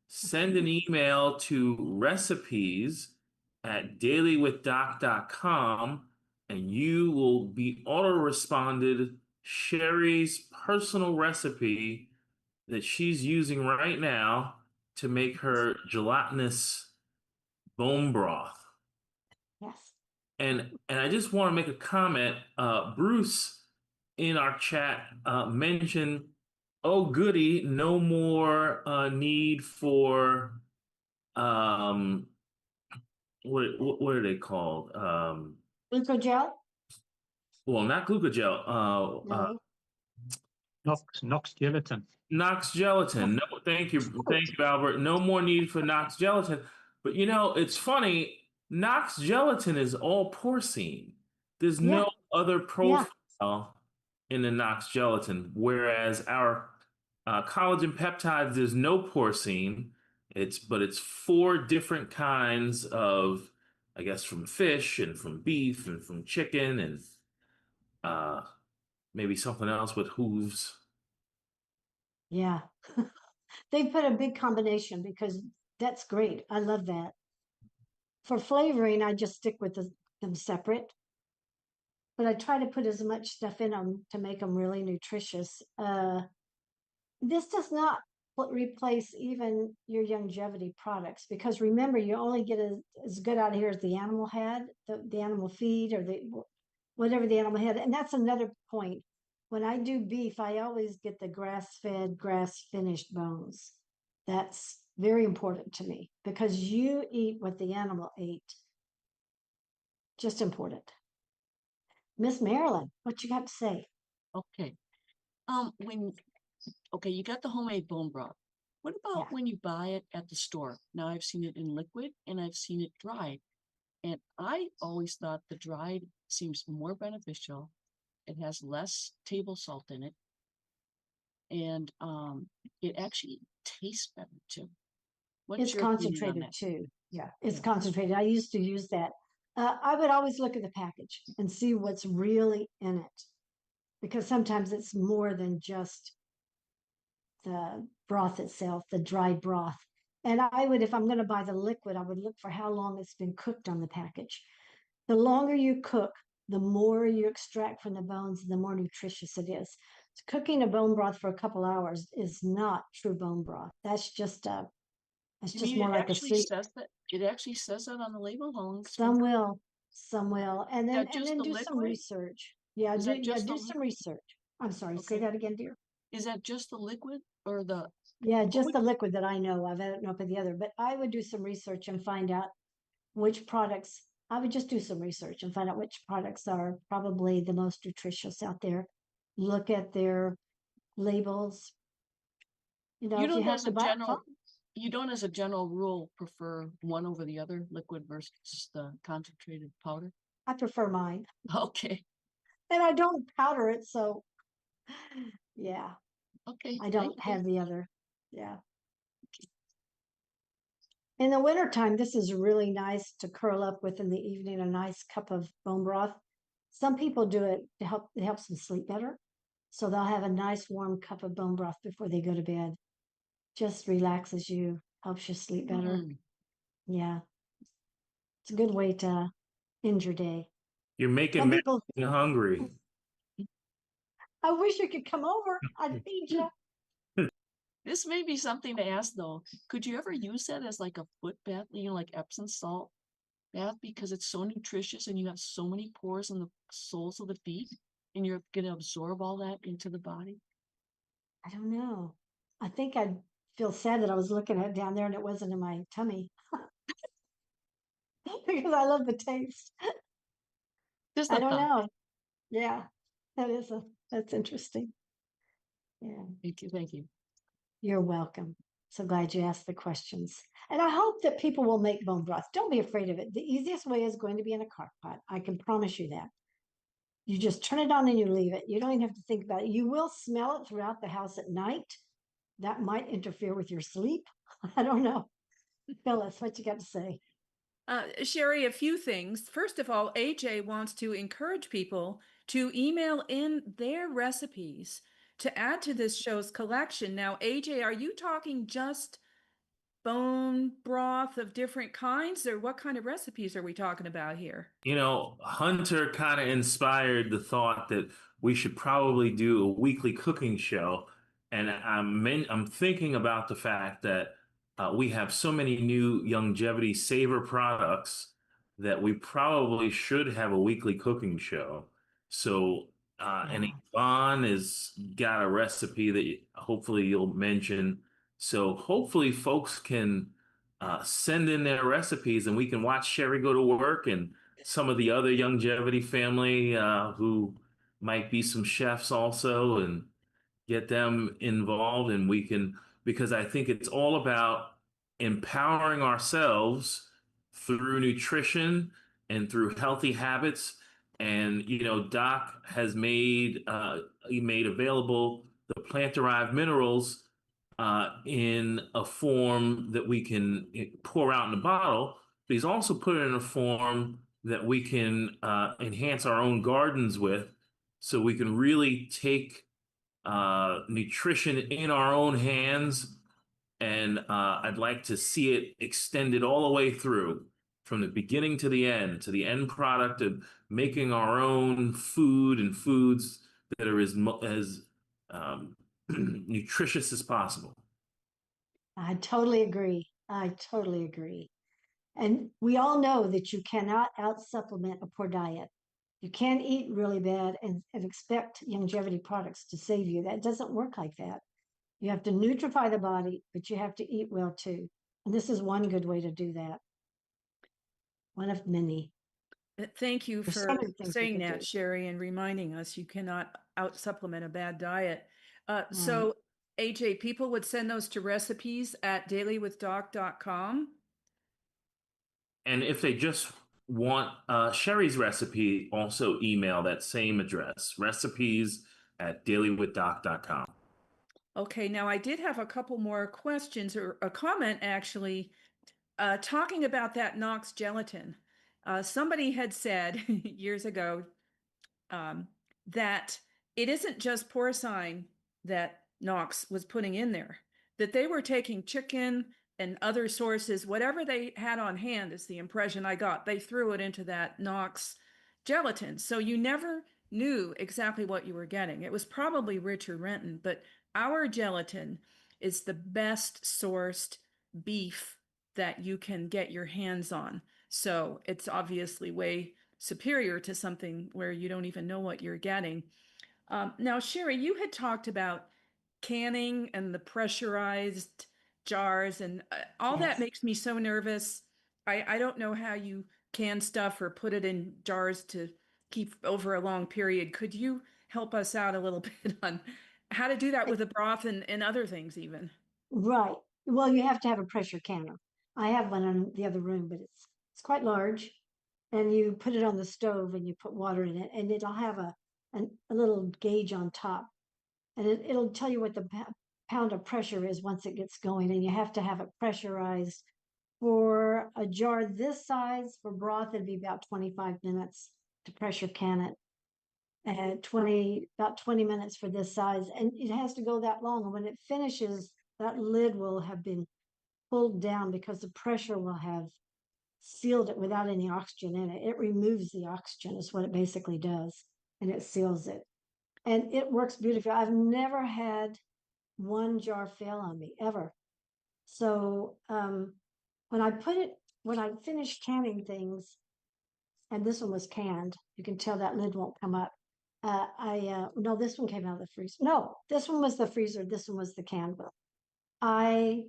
Speaker 2: send an email to recipes@dailywithdoc.com and you will be auto-responded Sheri's personal recipe that she's using right now to make her gelatinous bone broth.
Speaker 4: Yes.
Speaker 2: And I just want to make a comment. Bruce in our chat mentioned, "Oh goody, no more need for what are they called?
Speaker 4: Glucogel?
Speaker 2: Well, not glucogel.
Speaker 4: No.
Speaker 6: Knox gelatin.
Speaker 2: Knox gelatin. No, thank you, Albert. No more need for Knox gelatin. But you know, it's funny. Knox gelatin is all porcine. There's
Speaker 4: Yeah.
Speaker 2: no other
Speaker 4: Yeah.
Speaker 2: profile in the Knox gelatin, whereas our collagen peptides, there's no porcine. But it's four different kinds of, I guess, from fish and from beef and from chicken and uh, maybe something else with hooves.
Speaker 4: Yeah. They put a big combination because that's great. I love that. For flavoring, I just stick with them separate, but I try to put as much stuff in them to make them really nutritious. This does not replace even your longevity products because remember, you only get as good out of here as the animal had, the animal feed or whatever the animal had. And that's another point. When I do beef, I always get the grass-fed, grass-finished bones. That's very important to me because you eat what the animal ate. Just important. Miss Marilyn, what you got to say?
Speaker 5: Okay. Okay, you got the homemade bone broth. What about
Speaker 4: Yeah.
Speaker 5: when you buy it at the store? Now I've seen it in liquid and I've seen it dried. And I always thought the dried seems more beneficial. It has less table salt in it. And it actually tastes better too. What's
Speaker 4: It's
Speaker 5: your opinion on
Speaker 4: concentrated
Speaker 5: that?
Speaker 4: too. Yeah, it's
Speaker 5: Yeah.
Speaker 4: concentrated. I used to use that. I would always look at the package and see what's really in it because sometimes it's more than just the broth itself, the dried broth. And I would, if I'm going to buy the liquid, I would look for how long it's been cooked on the package. The longer you cook, the more you extract from the bones, the more nutritious it is. Cooking a bone broth for a couple hours is not true bone broth. That's just it's
Speaker 5: You
Speaker 4: just
Speaker 5: mean
Speaker 4: more
Speaker 5: it
Speaker 4: like a
Speaker 5: actually
Speaker 4: soup.
Speaker 5: says that? It actually says that on the label. How long it's been
Speaker 4: Some
Speaker 5: cooked?
Speaker 4: will, some will, and
Speaker 5: Is
Speaker 4: then
Speaker 5: that just the
Speaker 4: do some
Speaker 5: liquid?
Speaker 4: research. Yeah,
Speaker 5: Is that just
Speaker 4: do
Speaker 5: the
Speaker 4: some
Speaker 5: liquid?
Speaker 4: research. I'm sorry, say
Speaker 5: Okay.
Speaker 4: that again, dear.
Speaker 5: Is that just the liquid or the
Speaker 4: Yeah, just
Speaker 5: would-
Speaker 4: the liquid that I know of. I don't know about the other, but I would do some research and find out which products. I would just do some research and find out which products are probably the most nutritious out there. Look at their labels. You know,
Speaker 5: you
Speaker 4: if you
Speaker 5: don't
Speaker 4: have
Speaker 5: as
Speaker 4: to
Speaker 5: a
Speaker 4: buy it,
Speaker 5: general you don't as a general rule prefer one over the other, liquid versus the concentrated powder?
Speaker 4: I prefer mine,
Speaker 5: Okay.
Speaker 4: and I don't powder it, so yeah,
Speaker 5: Okay.
Speaker 4: I
Speaker 5: Thank
Speaker 4: don't
Speaker 5: you.
Speaker 4: have the other. Yeah. In the wintertime, this is really nice to curl up with in the evening, a nice cup of bone broth. Some people do it to help, it helps them sleep better. So they'll have a nice warm cup of bone broth before they go to bed. Just relaxes you, helps you sleep better.
Speaker 5: Mm.
Speaker 4: Yeah. It's a good way to end your day.
Speaker 2: You're making
Speaker 4: Some
Speaker 2: me
Speaker 4: people,
Speaker 2: hungry.
Speaker 4: I wish you could come over. I'd feed you.
Speaker 5: This may be something to ask though. Could you ever use that as like a foot bath, like Epsom salt bath, because it's so nutritious and you have so many pores in the soles of the feet and you're going to absorb all that into the body?
Speaker 4: I don't know. I think I'd feel sad that I was looking at it down there and it wasn't in my tummy because I love the taste.
Speaker 5: Just
Speaker 4: I
Speaker 5: a
Speaker 4: don't
Speaker 5: thought.
Speaker 4: know. Yeah, that's interesting. Yeah,
Speaker 5: Thank you. Thank you.
Speaker 4: you're welcome. So glad you asked the questions. And I hope that people will make bone broth. Don't be afraid of it. The easiest way is going to be in a crock pot. I can promise you that. You just turn it on and you leave it. You don't even have to think about it. You will smell it throughout the house at night. That might interfere with your sleep. I don't know. Phyllis, what you got to say?
Speaker 3: Sheri, a few things. First of all, AJ wants to encourage people to email in their recipes to add to this show's collection. Now, AJ, are you talking just bone broth of different kinds, or what kind of recipes are we talking about here?
Speaker 2: You know, Hunter kind of inspired the thought that we should probably do a weekly cooking show. And I'm thinking about the fact that we have so many new longevity saver products that we probably should have a weekly cooking show. So, and
Speaker 4: Yeah.
Speaker 2: Yvonne has got a recipe that hopefully you'll mention. So hopefully folks can send in their recipes and we can watch Sheri go to work and some of the other longevity family who might be some chefs also and get them involved and we can because I think it's all about empowering ourselves through nutrition and through healthy habits and you know Doc has made he made available the plant derived minerals in a form that we can pour out in a bottle but he's also put it in a form that we can enhance our own gardens with so we can really take nutrition in our own hands. And I'd like to see it extended all the way through from the beginning to the end product of making our own food and foods that are as nutritious as possible.
Speaker 4: I totally agree. I totally agree. And we all know that you cannot out supplement a poor diet. You can't eat really bad and expect longevity products to save you. That doesn't work like that. You have to nutrify the body, but you have to eat well too. And this is one good way to do that. One of many.
Speaker 3: Thank you
Speaker 4: There's so
Speaker 3: for
Speaker 4: many things we
Speaker 3: saying
Speaker 4: could
Speaker 3: that,
Speaker 4: do.
Speaker 3: Sheri, and reminding us you cannot out supplement a bad diet.
Speaker 4: Right.
Speaker 3: So, AJ, people would send those to recipes at dailywithdoc.com.
Speaker 2: And if they just want Sheri's recipe, also email that same address, recipes@dailywithdoc.com.
Speaker 3: Okay, now I did have a couple more questions or a comment actually, talking about that Knox gelatin. Somebody had said years ago um, that it isn't just porcine that Knox was putting in there, that they were taking chicken and other sources, whatever they had on hand is the impression I got. They threw it into that Knox gelatin. So you never knew exactly what you were getting. It was probably Richard Renton, but our gelatin is the best sourced beef that you can get your hands on. So it's obviously way superior to something where you don't even know what you're getting. Now, Sheri, you had talked about canning and the pressurized jars, and all that
Speaker 4: Yes.
Speaker 3: makes me so nervous. I don't know how you can stuff or put it in jars to keep over a long period. Could you help us out a little bit on how to do that with a broth and other things even?
Speaker 4: Right. Well, you have to have a pressure canner. I have one in the other room, but it's quite large. And you put it on the stove and you put water in it, and it'll have a little gauge on top, and it'll tell you what the pound of pressure is once it gets going. And you have to have it pressurized For a jar this size for broth, it'd be about 25 minutes to pressure can it. And about 20 minutes for this size. And it has to go that long. And when it finishes, that lid will have been pulled down because the pressure will have sealed it without any oxygen in it. It removes the oxygen is what it basically does. And it seals it. And it works beautifully. I've never had one jar fail on me ever. So when I finished canning things, and this one was canned, you can tell that lid won't come up. No, this one came out of the freezer. No, this one was the freezer. This one was the can. I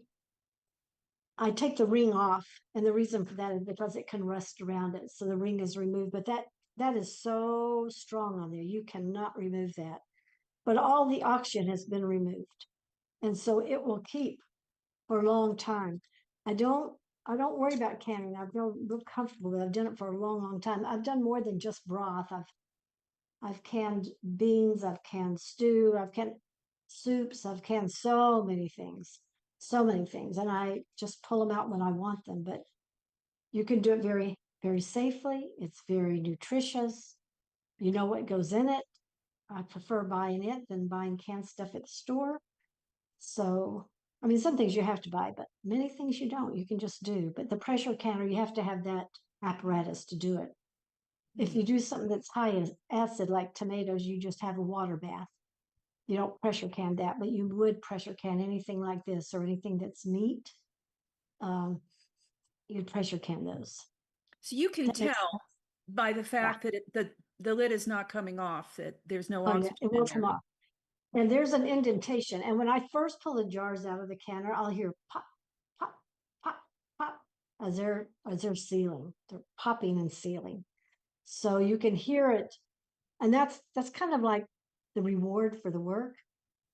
Speaker 4: take the ring off, and the reason for that is because it can rust around it. So the ring is removed, but that is so strong on there. You cannot remove that. But all the oxygen has been removed. And so it will keep for a long time. I don't worry about canning. I feel real comfortable that I've done it for a long, long time. I've done more than just broth. I've canned beans, I've canned stew, I've canned soups, I've canned so many things. And I just pull them out when I want them. But you can do it very, very safely. It's very nutritious. You know what goes in it. I prefer buying it than buying canned stuff at the store. So, I mean, some things you have to buy, but many things you don't. You can just do. But the pressure canner, you have to have that apparatus to do it. If you do something that's high in acid, like tomatoes, you just have a water bath. You don't pressure can that, but you would pressure can anything like this or anything that's meat. You'd pressure can those.
Speaker 3: So you can
Speaker 4: That makes
Speaker 3: tell by the fact that the lid is not coming off, that there's no
Speaker 4: Oh, yeah,
Speaker 3: oxygen
Speaker 4: it
Speaker 3: in
Speaker 4: will
Speaker 3: there.
Speaker 4: come off. And there's an indentation. And when I first pull the jars out of the canner, I'll hear pop, pop, pop, pop as they're sealing. They're popping and sealing. So you can hear it. And that's kind of like the reward for the work.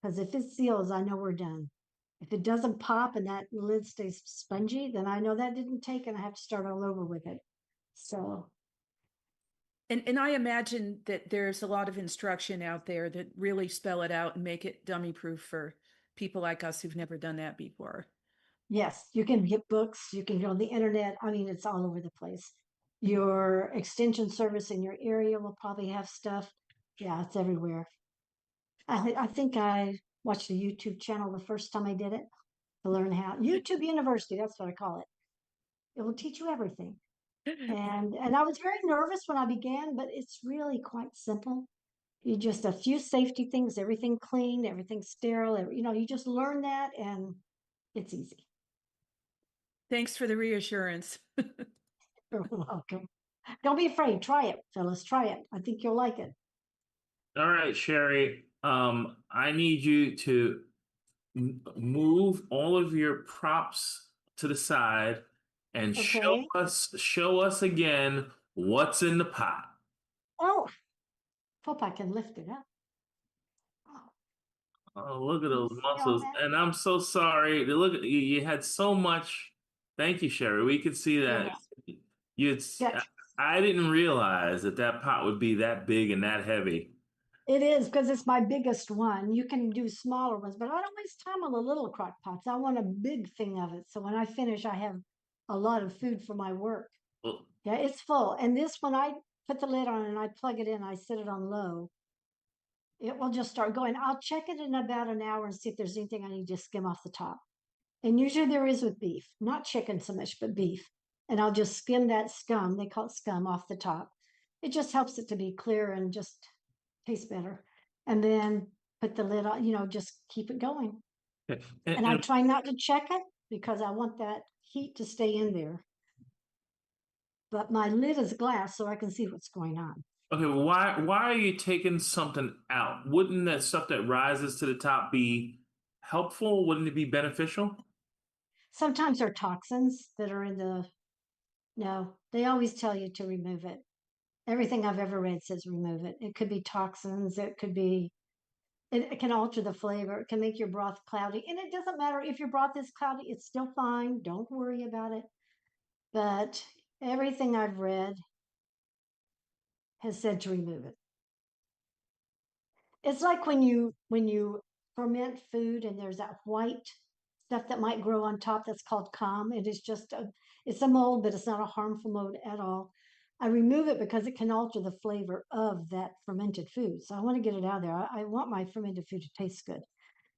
Speaker 4: Because if it seals, I know we're done. If it doesn't pop and that lid stays spongy, then I know that didn't take and I have to start all over with it. So
Speaker 3: And I imagine that there's a lot of instruction out there that really spell it out and make it dummy proof for people like us who've never done that before.
Speaker 4: yes, you can get books, you can go on the internet. I mean, it's all over the place. Your extension service in your area will probably have stuff. Yeah, it's everywhere. I think I watched a YouTube channel the first time I did it to learn how. YouTube University, that's what I call it. It will teach you everything. And I was very nervous when I began, but it's really quite simple. You just a few safety things, everything clean, everything sterile. You just learn that, and it's easy.
Speaker 3: Thanks for the reassurance.
Speaker 4: You're welcome. Don't be afraid. Try it, Phyllis. Try it. I think you'll like it.
Speaker 2: All right, Sheri. I need you to move all of your props to the side and
Speaker 4: Okay.
Speaker 2: show us again what's in the pot.
Speaker 4: Oh, hope I can lift it up. Oh,
Speaker 2: Oh, look at
Speaker 4: can you
Speaker 2: those
Speaker 4: see all
Speaker 2: muscles.
Speaker 4: that?
Speaker 2: And I'm so sorry. Look at you, you had so much. Thank you, Sheri. We could see
Speaker 4: You're
Speaker 2: that.
Speaker 4: welcome.
Speaker 2: You,
Speaker 4: Yeah,
Speaker 2: I didn't realize that pot would be that big and that heavy.
Speaker 4: it is because it's my biggest one. You can do smaller ones, but I don't waste time on the little crock pots. I want a big thing of it. So when I finish, I have a lot of food for my work.
Speaker 2: Well,
Speaker 4: Yeah, it's full. And this, when I put the lid on and I plug it in, I set it on low, it will just start going. I'll check it in about an hour and see if there's anything I need to skim off the top. And usually there is with beef, not chicken so much, but beef. And I'll just skim that scum, they call it scum, off the top. It just helps it to be clear and just taste better. And then put the lid on, just keep it going.
Speaker 2: and,
Speaker 4: And I
Speaker 2: and
Speaker 4: try not to check it because I want that heat to stay in there. But my lid is glass, so I can see what's going on.
Speaker 2: okay, well, why are you taking something out? Wouldn't that stuff that rises to the top be helpful? Wouldn't it be beneficial?
Speaker 4: Sometimes there are toxins that are in no, they always tell you to remove it. Everything I've ever read says remove it. It could be toxins, it can alter the flavor, it can make your broth cloudy. And it doesn't matter if your broth is cloudy, it's still fine. Don't worry about it. But everything I've read has said to remove it. It's like when you ferment food and there's that white stuff that might grow on top that's called calm. It is just it's a mold, but it's not a harmful mold at all. I remove it because it can alter the flavor of that fermented food. So I want to get it out of there. I want my fermented food to taste good.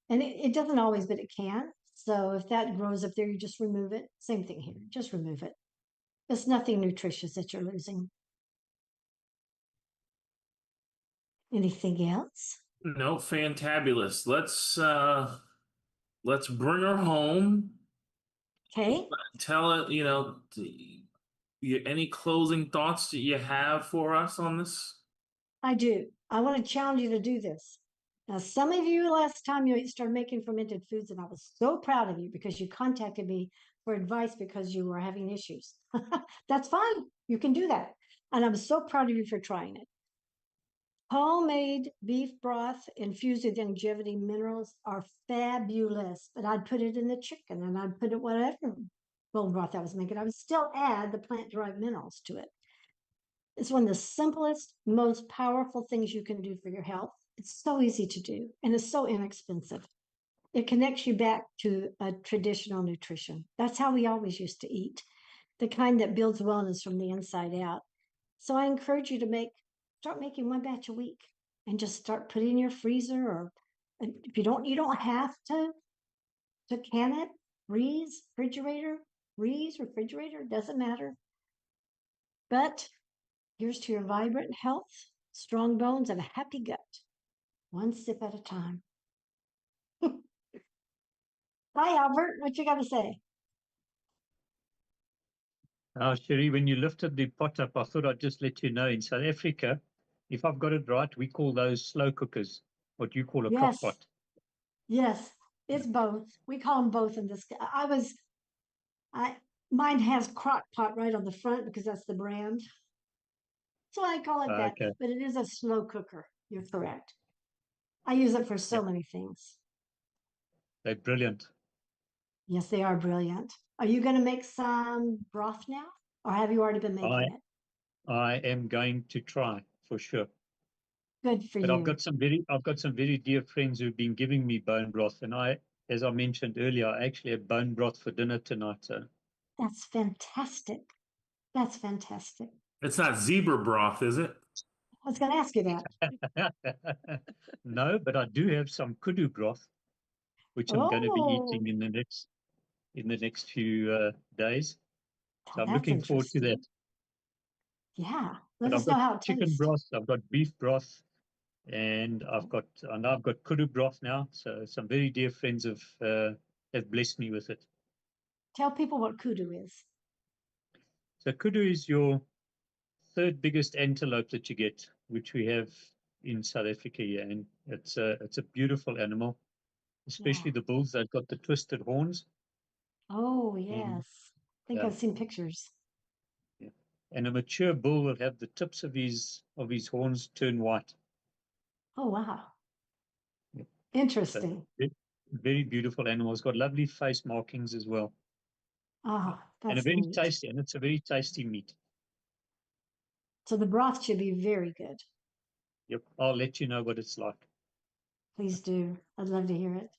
Speaker 4: And it doesn't always, but it can. So if that grows up there, you just remove it. Same thing here, just remove it. It's nothing nutritious that you're losing. Anything else?
Speaker 2: No, fantabulous. Let's bring her home.
Speaker 4: Okay,
Speaker 2: Tell it, any closing thoughts that you have for us on this?
Speaker 4: I do. I want to challenge you to do this. Now, some of you last time you started making fermented foods, and I was so proud of you because you contacted me for advice because you were having issues. That's fine. You can do that. And I'm so proud of you for trying it. Homemade beef broth infused with longevity minerals are fabulous, but I'd put it in the chicken and I'd put it whatever bone broth I was making. I would still add the plant-derived minerals to it. It's one of the simplest, most powerful things you can do for your health. It's so easy to do and it's so inexpensive. It connects you back to a traditional nutrition. That's how we always used to eat, the kind that builds wellness from the inside out. So I encourage you to start making one batch a week and just start putting in your freezer, or if you don't have to can it, refrigerator, doesn't matter. But here's to your vibrant health, strong bones, and a happy gut, one sip at a time. Hi, Albert. What you got to say?
Speaker 6: Sheri, when you lifted the pot up, I thought I'd just let you know in South Africa, if I've got it right, we call those slow cookers, what you call a crock
Speaker 4: Yes,
Speaker 6: pot.
Speaker 4: yes, it's both. We call them both in this. Mine has crock pot right on the front because that's the brand. So I call it that,
Speaker 6: Okay.
Speaker 4: but it is a slow cooker. You're correct. I use it for so
Speaker 6: Yep.
Speaker 4: many things.
Speaker 6: They're brilliant.
Speaker 4: Yes, they are brilliant. Are you going to make some broth now, or have you already been making it?
Speaker 6: I am going to try for sure.
Speaker 4: Good for
Speaker 6: But
Speaker 4: you.
Speaker 6: I've got some very dear friends who've been giving me bone broth, and as I mentioned earlier, I actually have bone broth for dinner tonight. So
Speaker 4: That's fantastic. That's fantastic.
Speaker 2: It's not zebra broth, is it?
Speaker 4: I was going to ask you that.
Speaker 6: no, but I do have some kudu broth, which I'm going to be
Speaker 4: Oh,
Speaker 6: eating in the next few days. So I'm
Speaker 4: that's
Speaker 6: looking forward to that.
Speaker 4: interesting. Yeah, let
Speaker 6: But
Speaker 4: us
Speaker 6: I've
Speaker 4: know
Speaker 6: got
Speaker 4: how it
Speaker 6: chicken
Speaker 4: tastes.
Speaker 6: broth, I've got beef broth, and I've got kudu broth now. So some very dear friends have blessed me with it.
Speaker 4: Tell people what kudu is.
Speaker 6: So kudu is your third biggest antelope that you get, which we have in South Africa here, and it's a beautiful animal, especially
Speaker 4: Yeah.
Speaker 6: the bulls. They've got the twisted horns.
Speaker 4: Oh,
Speaker 6: And,
Speaker 4: yes. I think
Speaker 6: yeah,
Speaker 4: I've seen pictures.
Speaker 6: yeah. And a mature bull will have the tips of his horns turn white.
Speaker 4: Oh, wow.
Speaker 6: Yeah. So
Speaker 4: Interesting.
Speaker 6: very beautiful animal. It's got lovely face markings as well.
Speaker 4: Ah,
Speaker 6: And
Speaker 4: that's neat.
Speaker 6: it's a very tasty meat.
Speaker 4: So the broth should be very good.
Speaker 6: Yep, I'll let you know what it's like.
Speaker 4: Please do. I'd love to hear it.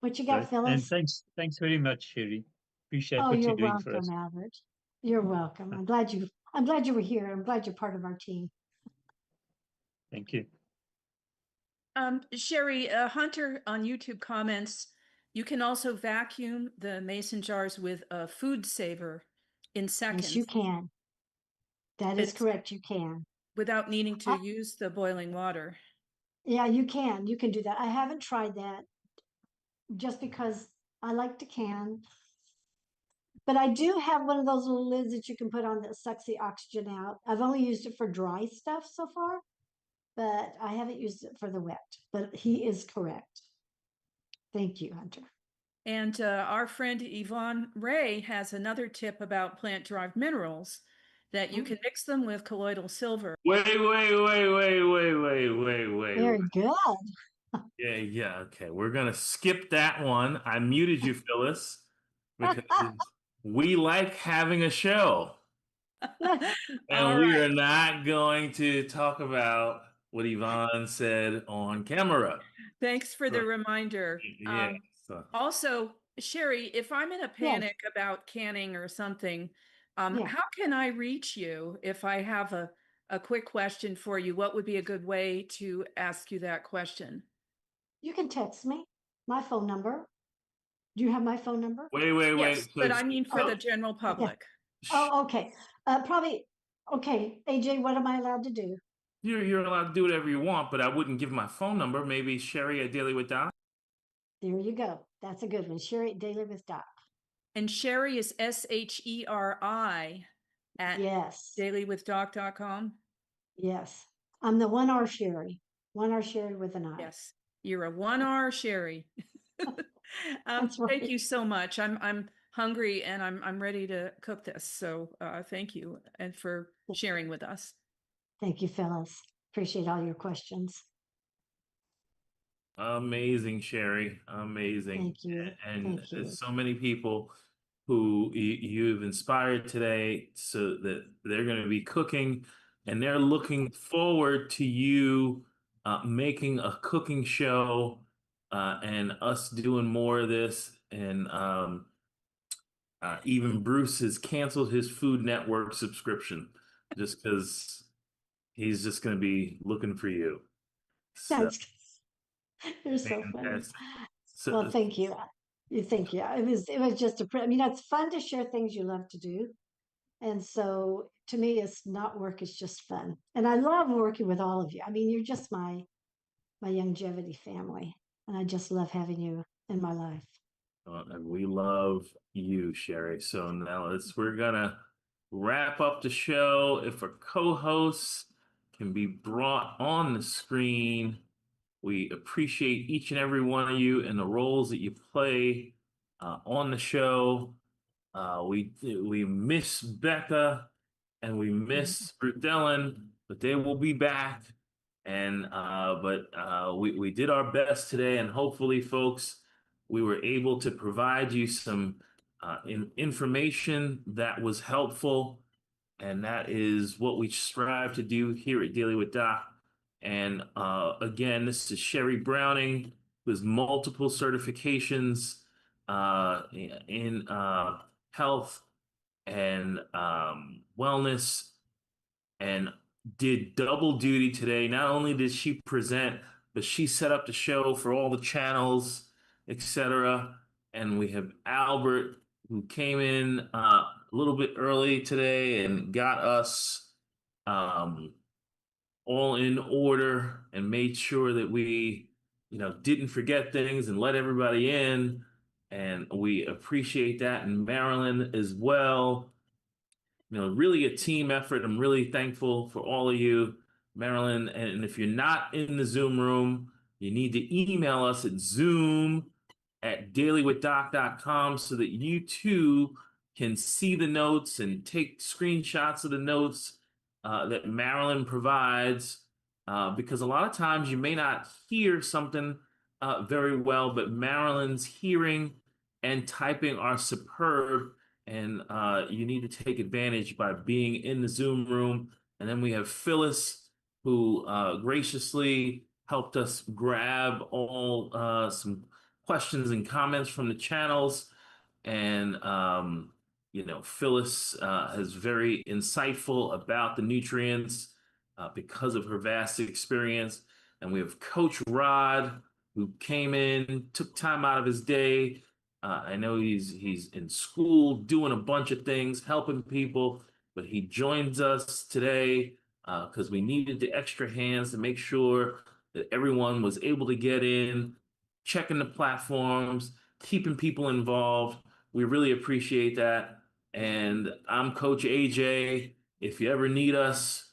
Speaker 4: What you got,
Speaker 6: Great. And
Speaker 4: Phyllis?
Speaker 6: thanks very much, Sheri. Appreciate
Speaker 4: Oh,
Speaker 6: what
Speaker 4: you're
Speaker 6: you're doing for
Speaker 4: welcome,
Speaker 6: us.
Speaker 4: Albert. You're welcome. I'm glad you were here. I'm glad you're part of our team.
Speaker 6: Thank you.
Speaker 3: Sheri, Hunter on YouTube comments, you can also vacuum the mason jars with a food saver in seconds.
Speaker 4: Yes, you can. That is
Speaker 3: It's
Speaker 4: correct. You can.
Speaker 3: without needing to use the boiling water.
Speaker 4: Yeah, you can. You can do that. I haven't tried that just because I like to can. But I do have one of those little lids that you can put on that sucks the oxygen out. I've only used it for dry stuff so far, but I haven't used it for the wet. But he is correct. Thank you, Hunter.
Speaker 3: And our friend Yvonne Ray has another tip about plant-derived minerals that you can mix them with colloidal silver.
Speaker 2: Wait.
Speaker 4: Very good.
Speaker 2: Yeah, okay. We're gonna skip that one. I muted you, Phyllis, because we like having a show. And
Speaker 3: All
Speaker 2: we
Speaker 3: right.
Speaker 2: are not going to talk about what Yvonne said on camera.
Speaker 3: Thanks for the reminder.
Speaker 2: Yes. So
Speaker 3: Also, Sheri, if I'm in a panic about canning or something,
Speaker 4: Yeah.
Speaker 3: how can I reach you if I have a quick question for you? What would be a good way to ask you that question?
Speaker 4: You can text me my phone number. Do you have my phone number?
Speaker 2: wait.
Speaker 3: Yes, but I mean for the
Speaker 2: Oh,
Speaker 3: general public.
Speaker 4: Oh, okay. Probably. Okay, AJ, what am I allowed to do?
Speaker 2: you're allowed to do whatever you want, but I wouldn't give my phone number. Maybe Sheri at Daily with Doc.
Speaker 4: There you go. That's a good one. Sheri Daily with Doc.
Speaker 3: And Sheri is SHERI at
Speaker 4: Yes.
Speaker 3: dailywithdoc.com.
Speaker 4: Yes. I'm the 1R Sheri. 1R Sheri with an I.
Speaker 3: Yes, you're a 1R Sheri.
Speaker 4: That's right.
Speaker 3: Thank you so much. I'm hungry and I'm ready to cook this. So thank you and for sharing with us.
Speaker 4: Thank you, Phyllis. Appreciate all your questions.
Speaker 2: Amazing, Sheri. Amazing.
Speaker 4: Thank you.
Speaker 2: And
Speaker 4: Thank you.
Speaker 2: there's so many people who you've inspired today so that they're going to be cooking and they're looking forward to you making a cooking show and us doing more of this. And even Bruce has canceled his Food Network subscription just because he's just going to be looking for you. So
Speaker 4: That's you're so funny.
Speaker 2: fantastic. So,
Speaker 4: Well, thank you. Thank you. It was just I mean, it's fun to share things you love to do. And so to me, it's not work, it's just fun. And I love working with all of you. I mean, you're just my longevity family. And I just love having you in my life.
Speaker 2: and we love you, Sheri. So now we're gonna wrap up the show. If our co-hosts can be brought on the screen, we appreciate each and every one of you and the roles that you play on the show. We miss Becca and we miss Ruth Dellen, but they will be back. And we did our best today, and hopefully, folks, we were able to provide you some information that was helpful, and that is what we strive to do here at Daily with Doc. And again, this is Sheri Browning with multiple certifications in health and wellness, and did double duty today. Not only did she present, but she set up the show for all the channels, etc. And we have Albert, who came in a little bit early today and got us all in order and made sure that we, didn't forget things and let everybody in. And we appreciate that. And Marilyn as well. Really a team effort. I'm really thankful for all of you, Marilyn. And if you're not in the Zoom room, you need to email us at zoom@dailywithdoc.com so that you too can see the notes and take screenshots of the notes that Marilyn provides. Because a lot of times you may not hear something very well, but Marilyn's hearing and typing are superb. And you need to take advantage by being in the Zoom room. And then we have Phyllis, who graciously helped us grab all some questions and comments from the channels. And, Phyllis is very insightful about the nutrients because of her vast experience. And we have Coach Rod, who came in, took time out of his day. I know he's in school doing a bunch of things, helping people, but he joins us today because we needed the extra hands to make sure that everyone was able to get in, checking the platforms, keeping people involved. We really appreciate that. And I'm Coach AJ. If you ever need us,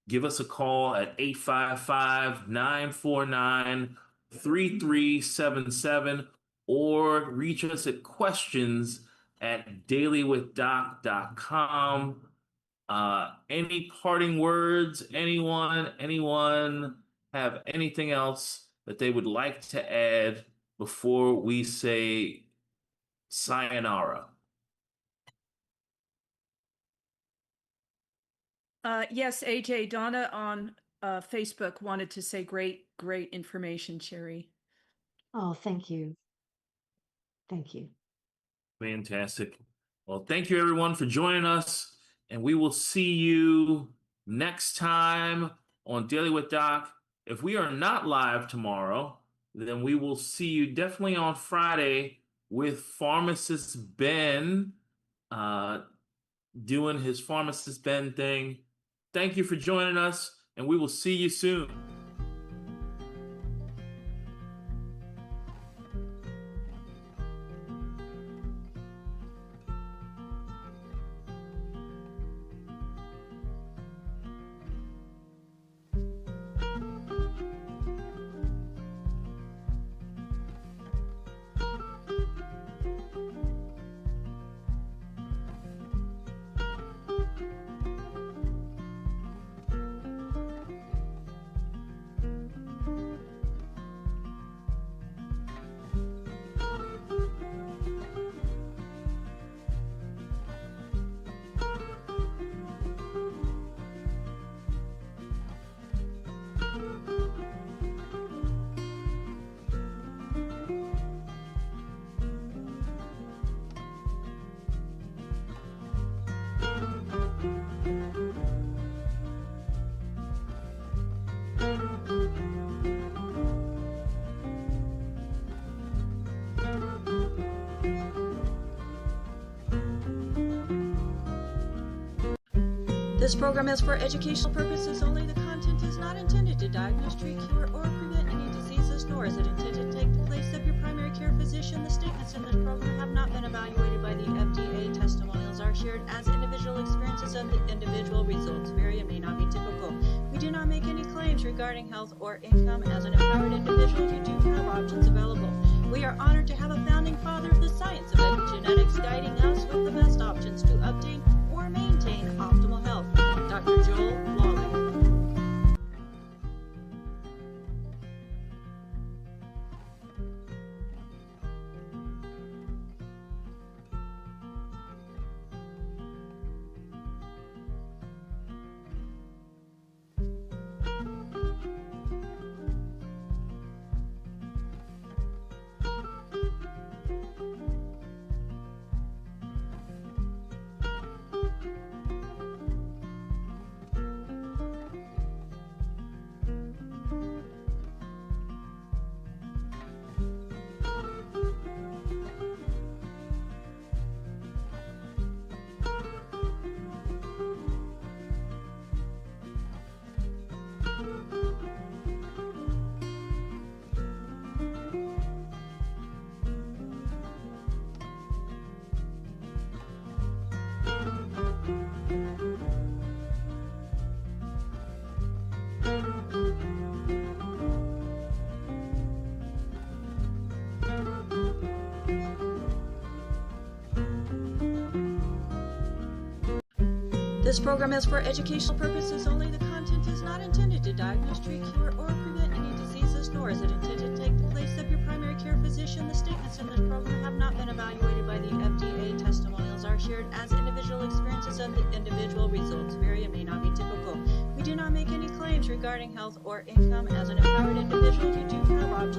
Speaker 2: give us a call at 855-949-3377 or reach us at questions@dailywithdoc.com. Any parting words? Anyone have anything else that they would like to add before we say sayonara?
Speaker 3: Yes, AJ, Donna on Facebook wanted to say great information, Sheri.
Speaker 4: Oh, thank you. Thank you.
Speaker 2: Fantastic. Well, thank you everyone for joining us, and we will see you next time on Daily with Doc. If we are not live tomorrow, then we will see you definitely on Friday with Pharmacist Ben doing his Pharmacist Ben thing. Thank you for joining us, and we will see you soon.
Speaker 1: This program is for educational purposes only. The content is not intended to diagnose, treat, cure, or prevent any diseases, nor is it intended to take the place of your primary care physician. The statements in this program have not been evaluated by the FDA. Testimonials are shared as individual experiences of the individual. Results vary and may not be typical. We do not make any claims regarding health or income. As an empowered individual, you do have options available. We are honored to have a founding father of the science of epigenetics guiding us with the best options to obtain or maintain optimal health, Dr. Joel Wally. This program is for educational purposes only. The content is not intended to diagnose, treat, cure, or prevent any diseases, nor is it intended to take the place of your primary care physician. The statements in this program have not been evaluated by the FDA. Testimonials are shared as individual experiences of the individual. Results vary and may not be typical. We do not make any claims regarding health or income. As an empowered individual, you do have options